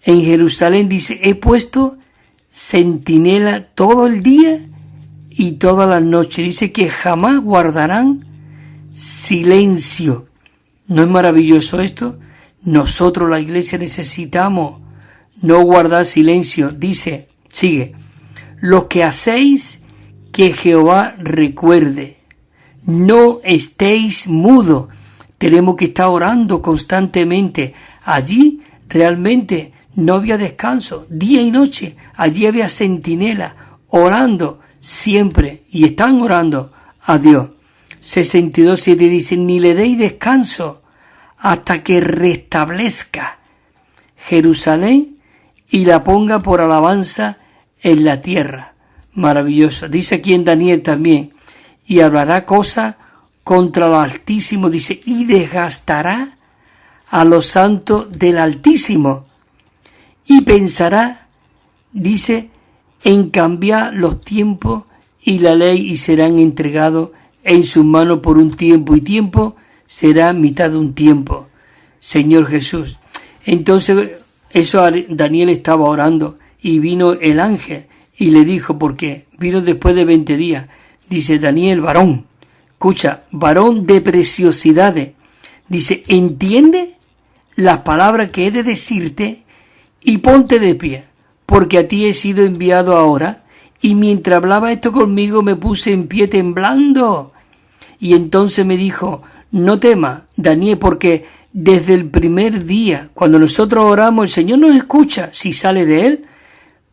[SPEAKER 1] en Jerusalén, dice, he puesto centinela todo el día y toda la noche. Dice que jamás guardarán silencio. ¿No es maravilloso esto? Nosotros, la iglesia, necesitamos no guardar silencio. Dice, sigue, lo que hacéis, que Jehová recuerde. No estéis mudos. Tenemos que estar orando constantemente. Allí realmente no había descanso, día y noche. Allí había centinela, orando siempre, y están orando a Dios. 62:7 dice, ni le deis descanso hasta que restablezca Jerusalén y la ponga por alabanza en la tierra. Maravilloso. Dice aquí en Daniel también, y hablará cosas contra lo Altísimo, dice, y desgastará a los santos del Altísimo, y pensará, dice, en cambiar los tiempos y la ley, y serán entregados en sus manos por un tiempo, y tiempo será mitad de un tiempo. Señor Jesús. Entonces, eso Daniel estaba orando, y vino el ángel, y le dijo, porque vino después de 20 días, dice, Daniel, varón, escucha, varón de preciosidades, dice, entiende las palabras que he de decirte, y ponte de pie, porque a ti he sido enviado ahora. Y mientras hablaba esto conmigo, me puse en pie temblando. Y entonces me dijo, no temas, Daniel, porque desde el primer día, cuando nosotros oramos, el Señor nos escucha si sale de Él.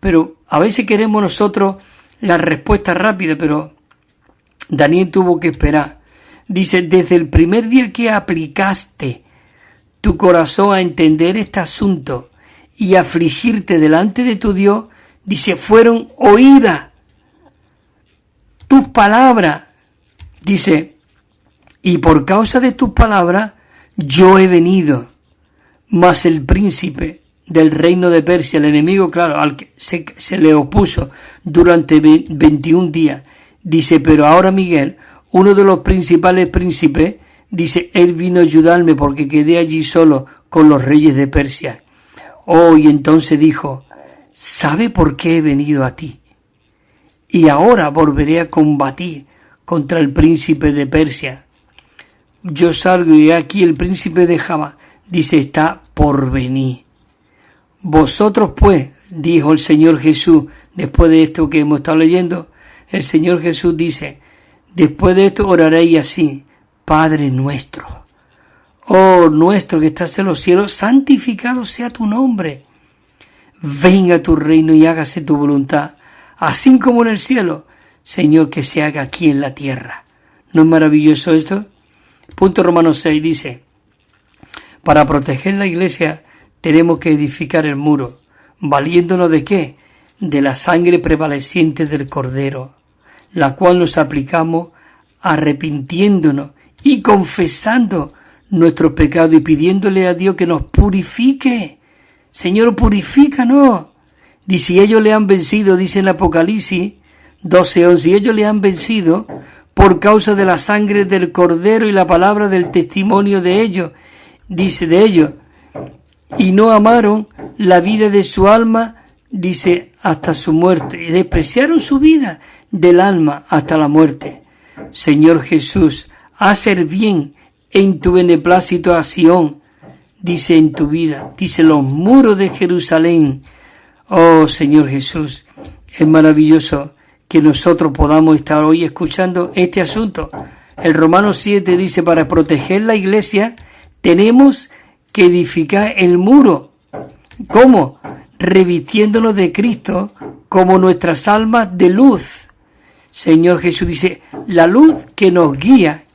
[SPEAKER 1] Pero a veces queremos nosotros la respuesta rápida, pero Daniel tuvo que esperar. Dice, desde el primer día que aplicaste tu corazón a entender este asunto y afligirte delante de tu Dios, dice, fueron oídas tus palabras, dice, y por causa de tus palabras yo he venido, mas el príncipe del reino de Persia, el enemigo, claro, al que se le opuso durante 21 días, dice, pero ahora Miguel, uno de los principales príncipes, dice, él vino a ayudarme porque quedé allí solo con los reyes de Persia. Oh, y entonces dijo, ¿sabe por qué he venido a ti? Y ahora volveré a combatir contra el príncipe de Persia. Yo salgo y aquí el príncipe de Jabá, dice, está por venir. Vosotros pues, dijo el Señor Jesús, después de esto que hemos estado leyendo, el Señor Jesús dice, después de esto oraréis así, Padre nuestro, oh nuestro que estás en los cielos, santificado sea tu nombre. Venga tu reino y hágase tu voluntad, así como en el cielo. Señor, que se haga aquí en la tierra. ¿No es maravilloso esto? Punto Romanos 6 dice, para proteger la iglesia tenemos que edificar el muro. ¿Valiéndonos de qué? De la sangre prevaleciente del Cordero, la cual nos aplicamos arrepintiéndonos y confesando nuestros pecados y pidiéndole a Dios que nos purifique. Señor, purifícanos. Dice, si ellos le han vencido, dice en Apocalipsis 12:11, si ellos le han vencido por causa de la sangre del Cordero y la palabra del testimonio de ellos, dice de ellos, y no amaron la vida de su alma, dice, hasta su muerte, y despreciaron su vida del alma hasta la muerte. Señor Jesús, haz el bien en tu beneplácito a Sión, dice en tu vida, dice los muros de Jerusalén. Oh Señor Jesús, es maravilloso que nosotros podamos estar hoy escuchando este asunto. El Romanos 7 dice, para proteger la iglesia tenemos que edificar el muro. ¿Cómo? Revistiéndonos de Cristo como nuestras almas de luz. Señor Jesús dice, la luz que nos guía,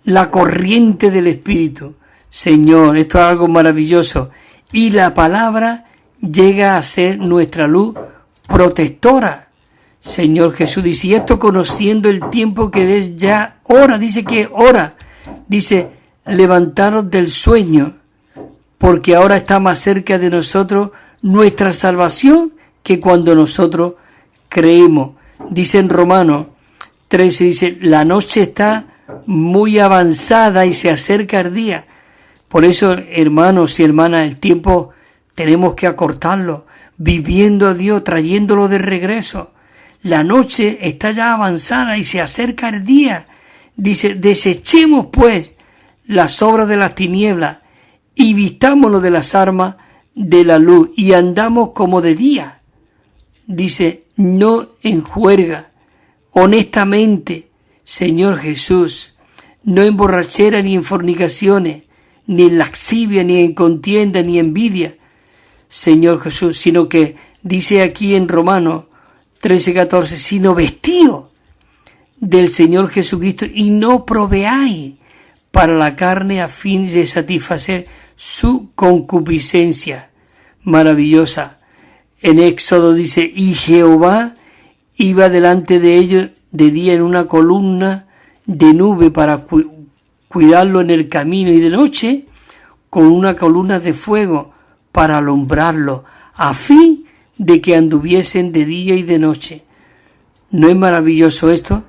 [SPEAKER 1] la corriente del Espíritu. Señor, esto es algo maravilloso. Y la palabra llega a ser nuestra luz protectora. Señor Jesús dice, y esto conociendo el tiempo que es ya hora, dice que hora, dice, levantaros del sueño, porque ahora está más cerca de nosotros nuestra salvación que cuando nosotros creemos. Dice en Romanos 13, dice, la noche está muy avanzada y se acerca el día. Por eso, hermanos y hermanas, el tiempo tenemos que acortarlo, viviendo a Dios, trayéndolo de regreso. La noche está ya avanzada y se acerca el día. Dice, desechemos pues las obras de las tinieblas y vistámonos de las armas de la luz y andamos como de día. Dice, no en juerga, honestamente, Señor Jesús, no en borrachera ni en fornicaciones, ni en lascivia, ni en contienda, ni envidia, Señor Jesús, sino que dice aquí en Romanos 13:14, sino vestido del Señor Jesucristo y no proveáis para la carne a fin de satisfacer su concupiscencia. Maravillosa. En Éxodo dice, y Jehová iba delante de ellos de día en una columna de nube para cuidarlo en el camino, y de noche con una columna de fuego para alumbrarlo, a fin de que anduviesen de día y de noche. ¿No es maravilloso esto?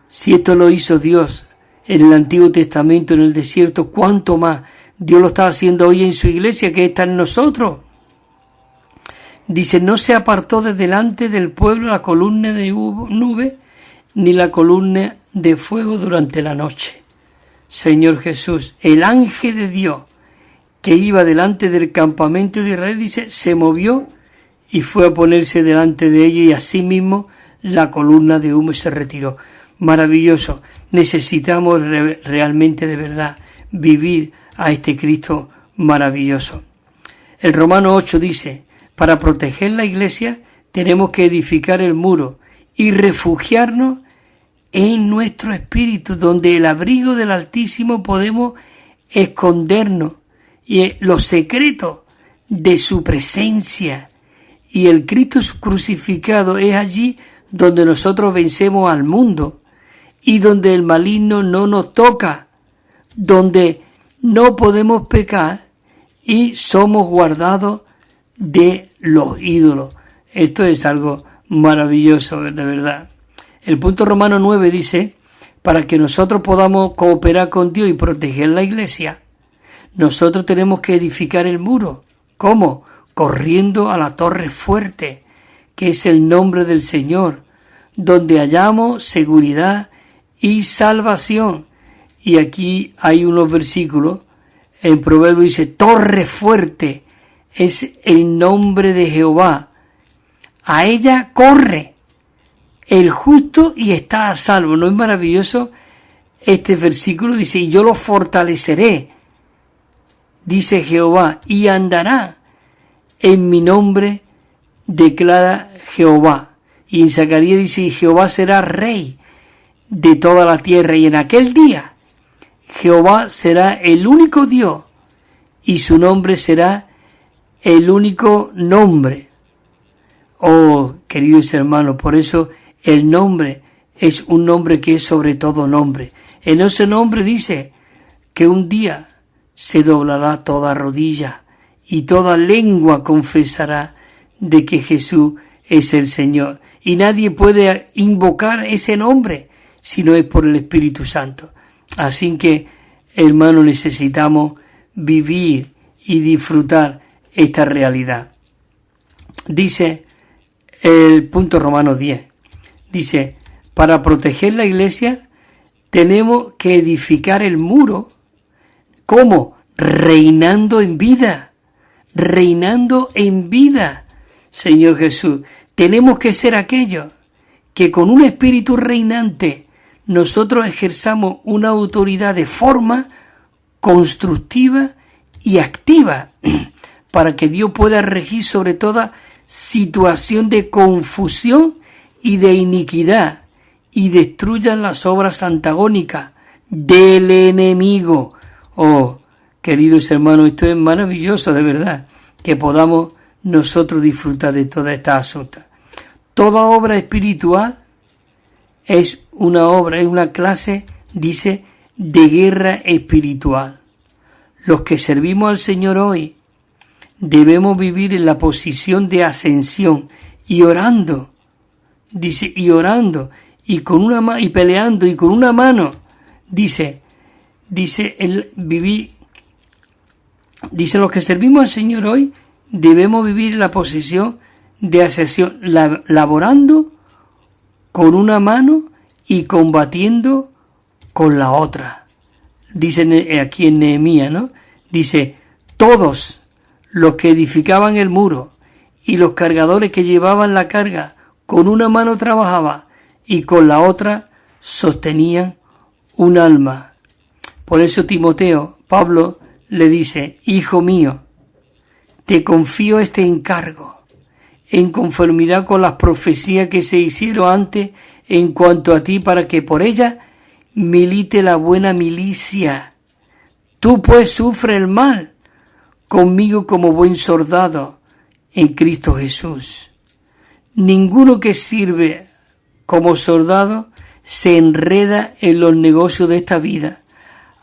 [SPEAKER 1] Si esto lo hizo Dios en el Antiguo Testamento, en el desierto, ¿cuánto más Dios lo está haciendo hoy en su iglesia, que está en nosotros? Dice, no se apartó de delante del pueblo la columna de nube, ni la columna de fuego durante la noche. Señor Jesús, el ángel de Dios que iba delante del campamento de Israel, dice, se movió y fue a ponerse delante de ellos, y asimismo la columna de humo se retiró. Maravilloso. Necesitamos realmente de verdad vivir a este Cristo maravilloso. El Romano 8 dice, para proteger la iglesia tenemos que edificar el muro y refugiarnos en nuestro espíritu, donde el abrigo del Altísimo podemos escondernos y los secretos de su presencia. Y el Cristo crucificado es allí donde nosotros vencemos al mundo y donde el maligno no nos toca, donde no podemos pecar y somos guardados de los ídolos. Esto es algo maravilloso, de verdad. El punto Romano 9 dice, para que nosotros podamos cooperar con Dios y proteger la iglesia, nosotros tenemos que edificar el muro. ¿Cómo? Corriendo a la torre fuerte, que es el nombre del Señor, donde hallamos seguridad y salvación. Y aquí hay unos versículos, en Proverbios dice, torre fuerte es el nombre de Jehová, a ella corre el justo y está a salvo. ¿No es maravilloso este versículo? Dice, y yo lo fortaleceré, dice Jehová, y andará en mi nombre, declara Jehová. Y en Zacarías dice, y Jehová será rey de toda la tierra, y en aquel día Jehová será el único Dios y su nombre será el único nombre. Oh, queridos hermanos, por eso el nombre es un nombre que es sobre todo nombre. En ese nombre dice que un día se doblará toda rodilla y toda lengua confesará de que Jesús es el Señor. Y nadie puede invocar ese nombre si no es por el Espíritu Santo. Así que, hermanos, necesitamos vivir y disfrutar esta realidad. Dice el punto Romanos 10, dice, para proteger la iglesia tenemos que edificar el muro. ¿Cómo? Reinando en vida. Reinando en vida, Señor Jesús. Tenemos que ser aquellos que con un espíritu reinante nosotros ejerzamos una autoridad de forma constructiva y activa para que Dios pueda regir sobre toda situación de confusión y de iniquidad y destruyan las obras antagónicas del enemigo. Oh, queridos hermanos, esto es maravilloso de verdad, que podamos nosotros disfrutar de toda esta asunta. Toda obra espiritual es una clase, dice, de guerra espiritual. Los que servimos al Señor hoy debemos vivir en la posición de ascensión y orando, dice, y con una mano y peleando y con una mano, dice el vivir, dice los que servimos al Señor hoy debemos vivir en la posición de ascensión, laborando con una mano y combatiendo con la otra. Dice aquí en Nehemías, ¿no? Dice, todos los que edificaban el muro y los cargadores que llevaban la carga, con una mano trabajaba y con la otra sostenían un alma. Por eso Timoteo, Pablo le dice, hijo mío, te confío este encargo, en conformidad con las profecías que se hicieron antes en cuanto a ti, para que por ella milite la buena milicia. Tú pues sufre el mal conmigo como buen soldado en Cristo Jesús. Ninguno que sirve como soldado se enreda en los negocios de esta vida,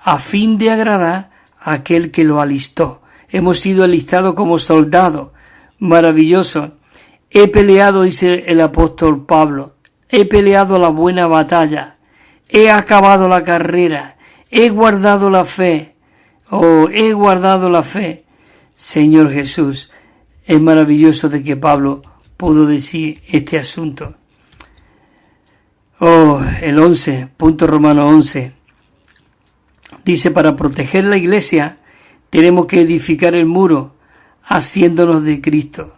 [SPEAKER 1] a fin de agradar a aquel que lo alistó. Hemos sido alistados como soldados. Maravilloso. He peleado, dice el apóstol Pablo, he peleado la buena batalla, he acabado la carrera, he guardado la fe. Oh, he guardado la fe. Señor Jesús, es maravilloso de que Pablo pudo decir este asunto. Oh, el 11, punto Romano 11. Dice, para proteger la iglesia tenemos que edificar el muro haciéndonos de Cristo,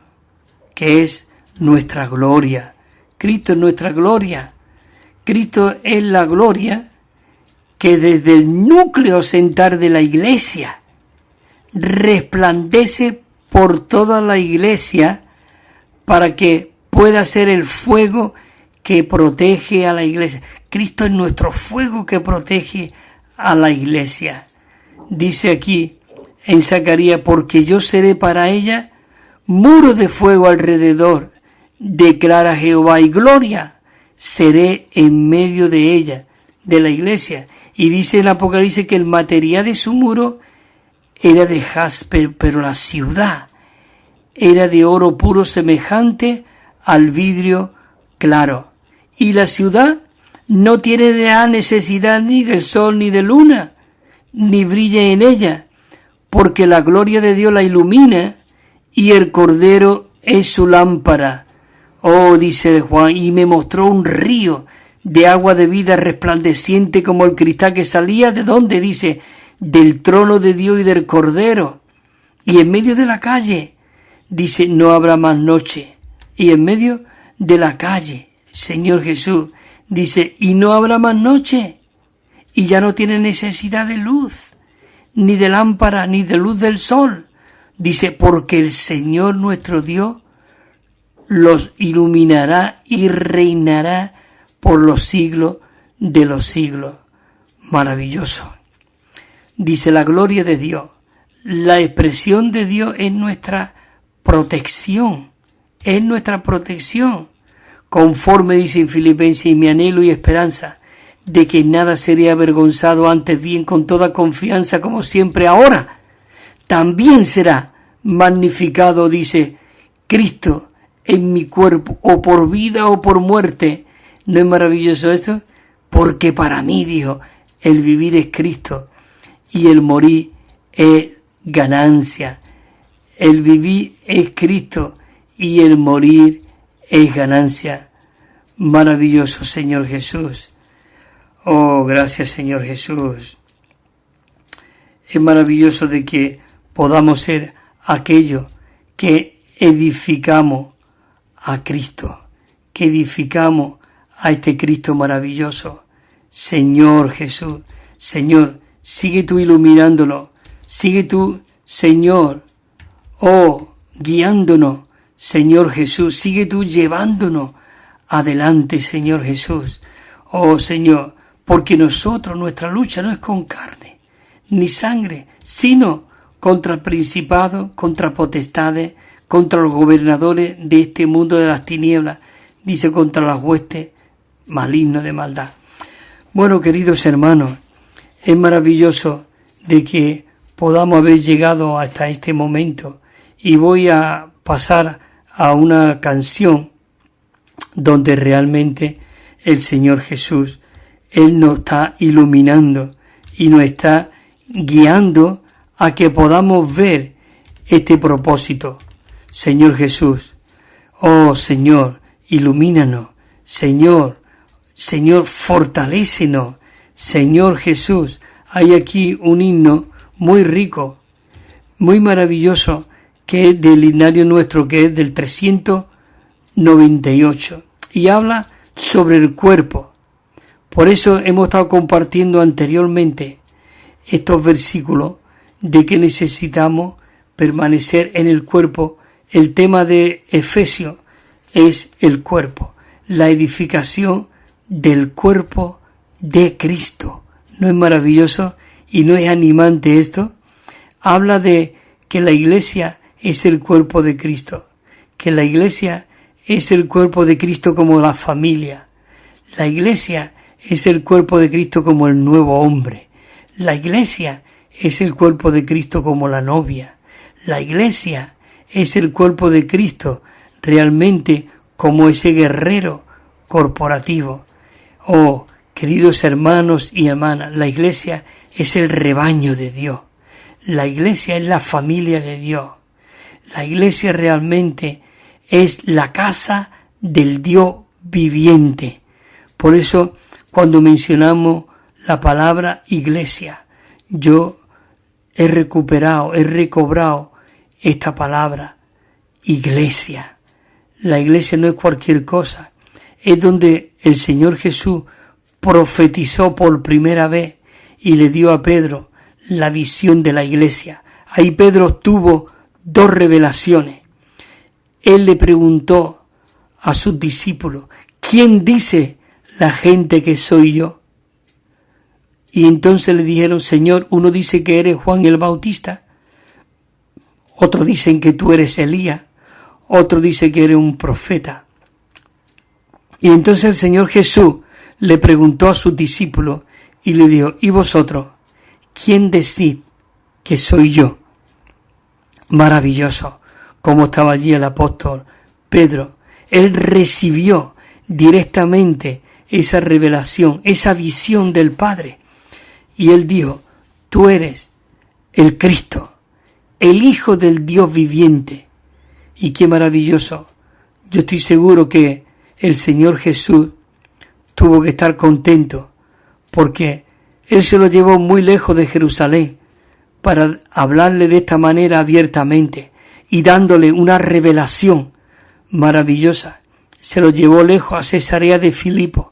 [SPEAKER 1] que es nuestra gloria. Cristo es nuestra gloria. Cristo es la gloria que desde el núcleo central de la iglesia resplandece por toda la iglesia para que pueda ser el fuego que protege a la iglesia. Cristo es nuestro fuego que protege a la iglesia. Dice aquí en Zacarías, porque yo seré para ella muro de fuego alrededor, declara Jehová, y gloria seré en medio de ella, de la iglesia. Y dice en Apocalipsis que el material de su muro era de jaspe, pero la ciudad era de oro puro semejante al vidrio claro. Y la ciudad no tiene necesidad ni del sol ni de luna, ni brilla en ella, porque la gloria de Dios la ilumina y el Cordero es su lámpara. Oh, dice Juan, y me mostró un río de agua de vida resplandeciente como el cristal, que salía ¿de dónde? Dice, del trono de Dios y del Cordero. Y en medio de la calle, dice, no habrá más noche. Y en medio de la calle, Señor Jesús, dice, y no habrá más noche. Y ya no tiene necesidad de luz, ni de lámpara, ni de luz del sol. Dice, porque el Señor nuestro Dios los iluminará y reinará por los siglos de los siglos. Maravilloso. Dice la gloria de Dios. La expresión de Dios es nuestra protección. Es nuestra protección. Conforme dice en Filipenses, y mi anhelo y esperanza de que nada sería avergonzado, antes bien con toda confianza como siempre ahora, también será magnificado, dice, Cristo en mi cuerpo, o por vida o por muerte. ¿No es maravilloso esto? Porque para mí, dijo, el vivir es Cristo y el morir es ganancia. El vivir es Cristo y el morir es ganancia. Maravilloso, Señor Jesús. Oh, gracias, Señor Jesús. Es maravilloso de que podamos ser aquellos que edificamos a Cristo, que edificamos a este Cristo maravilloso. Señor Jesús, Señor, sigue tú iluminándolo, sigue tú, Señor, guiándonos, Señor Jesús, sigue tú llevándonos adelante, Señor Jesús. Oh, Señor, porque nuestra lucha no es con carne ni sangre, sino contra principados, contra potestades, contra los gobernadores de este mundo de las tinieblas, dice, contra las huestes malignas de maldad. Bueno, queridos hermanos, es maravilloso de que podamos haber llegado hasta este momento, y voy a pasar a una canción donde realmente el Señor Jesús, Él nos está iluminando y nos está guiando a que podamos ver este propósito. Señor Jesús, oh Señor, ilumínanos, Señor, fortalécenos, Señor Jesús. Hay aquí un himno muy rico, muy maravilloso, que es del himnario nuestro, que es del 398, y habla sobre el cuerpo. Por eso hemos estado compartiendo anteriormente estos versículos de que necesitamos permanecer en el cuerpo. El tema de Efesios es el cuerpo, la edificación del cuerpo de Cristo. ¿No es maravilloso y no es animante esto? Habla de que la iglesia es el cuerpo de Cristo, que la iglesia es el cuerpo de Cristo como la familia. La iglesia es el cuerpo de Cristo como el nuevo hombre. La iglesia es el cuerpo de Cristo como la novia. La iglesia es el cuerpo de Cristo realmente como ese guerrero corporativo. Oh, queridos hermanos y hermanas, la iglesia es el rebaño de Dios. La iglesia es la familia de Dios. La iglesia realmente es la casa del Dios viviente. Por eso, cuando mencionamos la palabra iglesia, yo he recobrado esta palabra, iglesia. La iglesia no es cualquier cosa, es donde el Señor Jesús profetizó por primera vez y le dio a Pedro la visión de la iglesia. Ahí Pedro tuvo dos revelaciones. Él le preguntó a sus discípulos, ¿quién dice la gente que soy yo? Y entonces le dijeron, Señor, uno dice que eres Juan el Bautista, otros dicen que tú eres Elías, otro dice que eres un profeta. Y entonces el Señor Jesús le preguntó a sus discípulos y le dijo, ¿y vosotros quién decís que soy yo? Maravilloso, como estaba allí el apóstol Pedro. Él recibió directamente esa revelación, esa visión del Padre. Y él dijo, tú eres el Cristo, el Hijo del Dios viviente. Y qué maravilloso. Yo estoy seguro que el Señor Jesús tuvo que estar contento porque Él se lo llevó muy lejos de Jerusalén para hablarle de esta manera abiertamente y dándole una revelación maravillosa. Se lo llevó lejos a Cesarea de Filipo,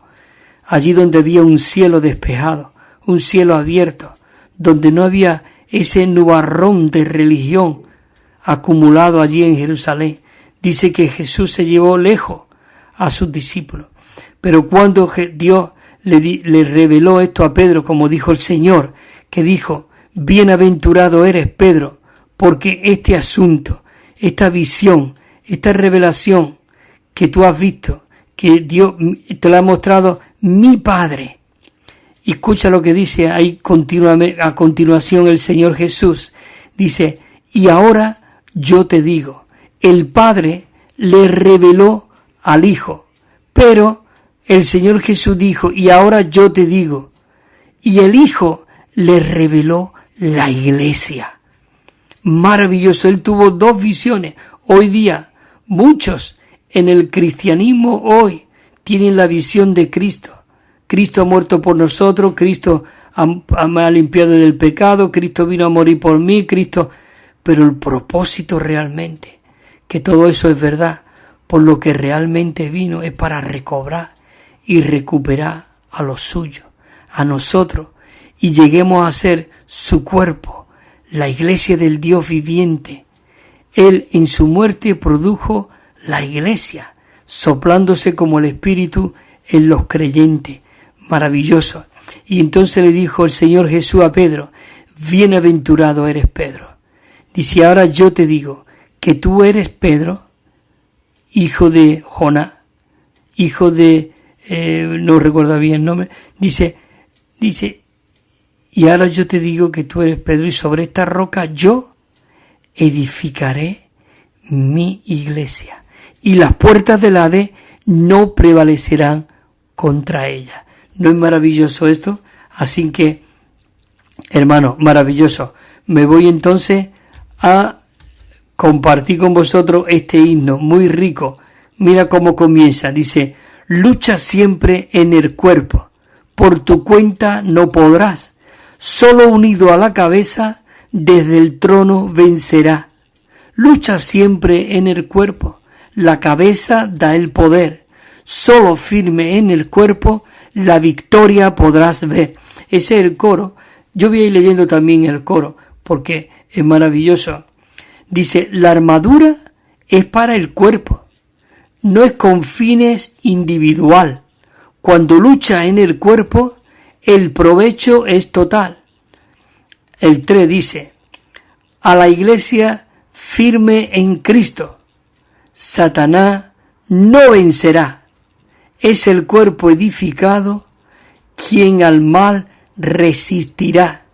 [SPEAKER 1] allí donde había un cielo despejado, un cielo abierto, donde no había ese nubarrón de religión acumulado allí en Jerusalén. Dice que Jesús se llevó lejos a sus discípulos, pero cuando Dios le reveló esto a Pedro, como dijo el Señor, que dijo: bienaventurado eres, Pedro, porque este asunto, esta visión, esta revelación que tú has visto, que Dios te lo ha mostrado mi Padre. Y escucha lo que dice ahí a continuación el Señor Jesús. Dice: y ahora yo te digo, el Padre le reveló al Hijo, pero el Señor Jesús dijo: y ahora yo te digo, y el Hijo le reveló la Iglesia. Maravilloso, él tuvo dos visiones. Hoy día, muchos en el cristianismo hoy tienen la visión de Cristo. Cristo ha muerto por nosotros, Cristo me ha limpiado del pecado, Cristo vino a morir por mí, Cristo... Pero el propósito realmente, que todo eso es verdad, por lo que realmente vino es para recobrar y recuperar a los suyos, a nosotros, y lleguemos a ser su cuerpo, la iglesia del Dios viviente. Él en su muerte produjo la iglesia, soplándose como el Espíritu en los creyentes. Maravilloso. Y entonces le dijo el Señor Jesús a Pedro: bienaventurado eres, Pedro. Dice: ahora yo te digo que tú eres Pedro, hijo de Jonás, hijo de... no recuerdo bien el nombre. Dice, y ahora yo te digo que tú eres Pedro, y sobre esta roca yo edificaré mi iglesia, y las puertas del Hades no prevalecerán contra ella. ¿No es maravilloso esto? Así que, hermano, maravilloso. Me voy entonces a compartir con vosotros este himno muy rico. Mira cómo comienza. Dice: lucha siempre en el cuerpo, por tu cuenta no podrás, solo unido a la cabeza desde el trono vencerá. Lucha siempre en el cuerpo, la cabeza da el poder, solo firme en el cuerpo la victoria podrás ver. Ese es el coro. Yo voy a ir leyendo también el coro, porque es maravilloso. Dice: la armadura es para el cuerpo, no es con fines individual. Cuando lucha en el cuerpo, el provecho es total. El 3 dice: a la iglesia firme en Cristo, Satanás no vencerá. Es el cuerpo edificado quien al mal resistirá.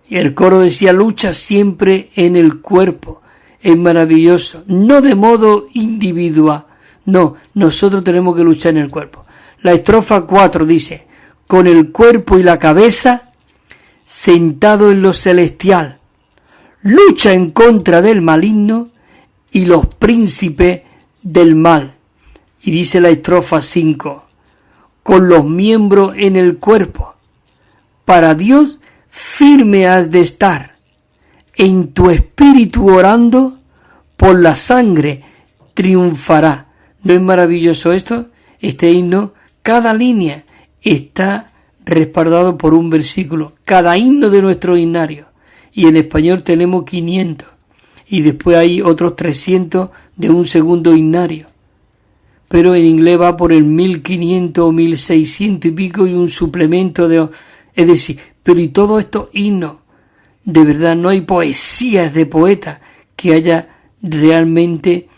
[SPEAKER 1] Y el coro decía: lucha siempre en el cuerpo. Es maravilloso. No de modo individual. No, nosotros tenemos que luchar en el cuerpo. La estrofa 4 dice: con el cuerpo y la cabeza sentado en lo celestial, lucha en contra del maligno y los príncipes del mal. Y dice la estrofa 5: con los miembros en el cuerpo, para Dios firme has de estar, en tu espíritu orando, por la sangre triunfará. ¿No es maravilloso esto? Este himno, cada línea está respaldado por un versículo, cada himno de nuestro himnario. Y en español tenemos 500, y después hay otros 300 de un segundo himnario. Pero en inglés va por el 1500 o 1600 y pico, y un suplemento de... Es decir, pero y todos estos himnos, de verdad no hay poesías de poetas que haya realmente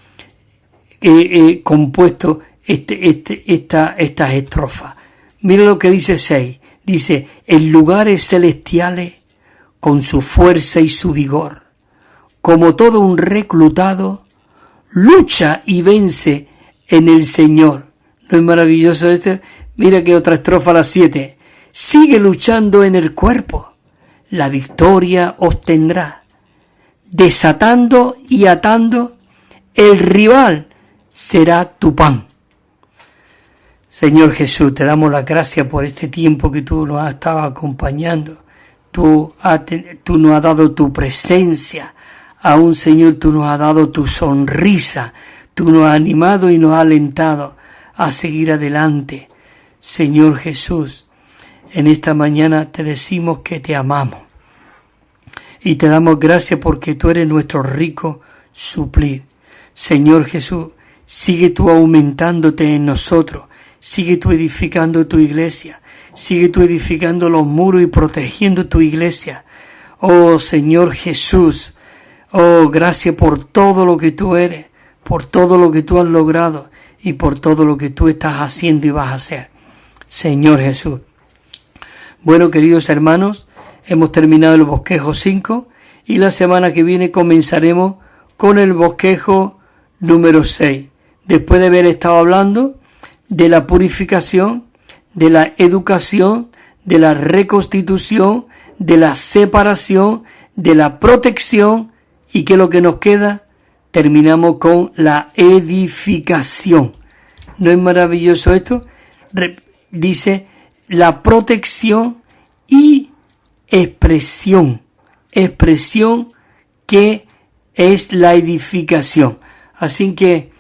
[SPEAKER 1] compuesto estas estrofas. Mira lo que dice 6. Dice: en lugares celestiales, con su fuerza y su vigor, como todo un reclutado, lucha y vence en el Señor. ¿No es maravilloso esto? Mira que otra estrofa, la 7. Sigue luchando en el cuerpo, la victoria obtendrá. Desatando y atando, el rival será tu pan. Señor Jesús, te damos las gracias por este tiempo que tú nos has estado acompañando. Tú nos has dado tu presencia. Aún, Señor, tú nos has dado tu sonrisa. Tú nos has animado y nos has alentado a seguir adelante. Señor Jesús, en esta mañana te decimos que te amamos. Y te damos gracias porque tú eres nuestro rico suplir. Señor Jesús, sigue tú aumentándote en nosotros. Sigue tú edificando tu iglesia. Sigue tú edificando los muros y protegiendo tu iglesia. Oh Señor Jesús, oh gracias por todo lo que tú eres, por todo lo que tú has logrado y por todo lo que tú estás haciendo y vas a hacer. Señor Jesús. Bueno, queridos hermanos, hemos terminado el bosquejo 5 y la semana que viene comenzaremos con el bosquejo número 6. Después de haber estado hablando de la purificación, de la educación, de la reconstitución, de la separación, de la protección, y que lo que nos queda, terminamos con la edificación. ¿No es maravilloso esto? Dice la protección y expresión que es la edificación. Así que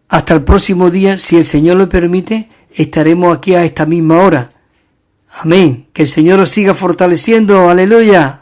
[SPEAKER 1] hasta el próximo día, si el Señor lo permite, estaremos aquí a esta misma hora. Amén. Que el Señor os siga fortaleciendo. Aleluya.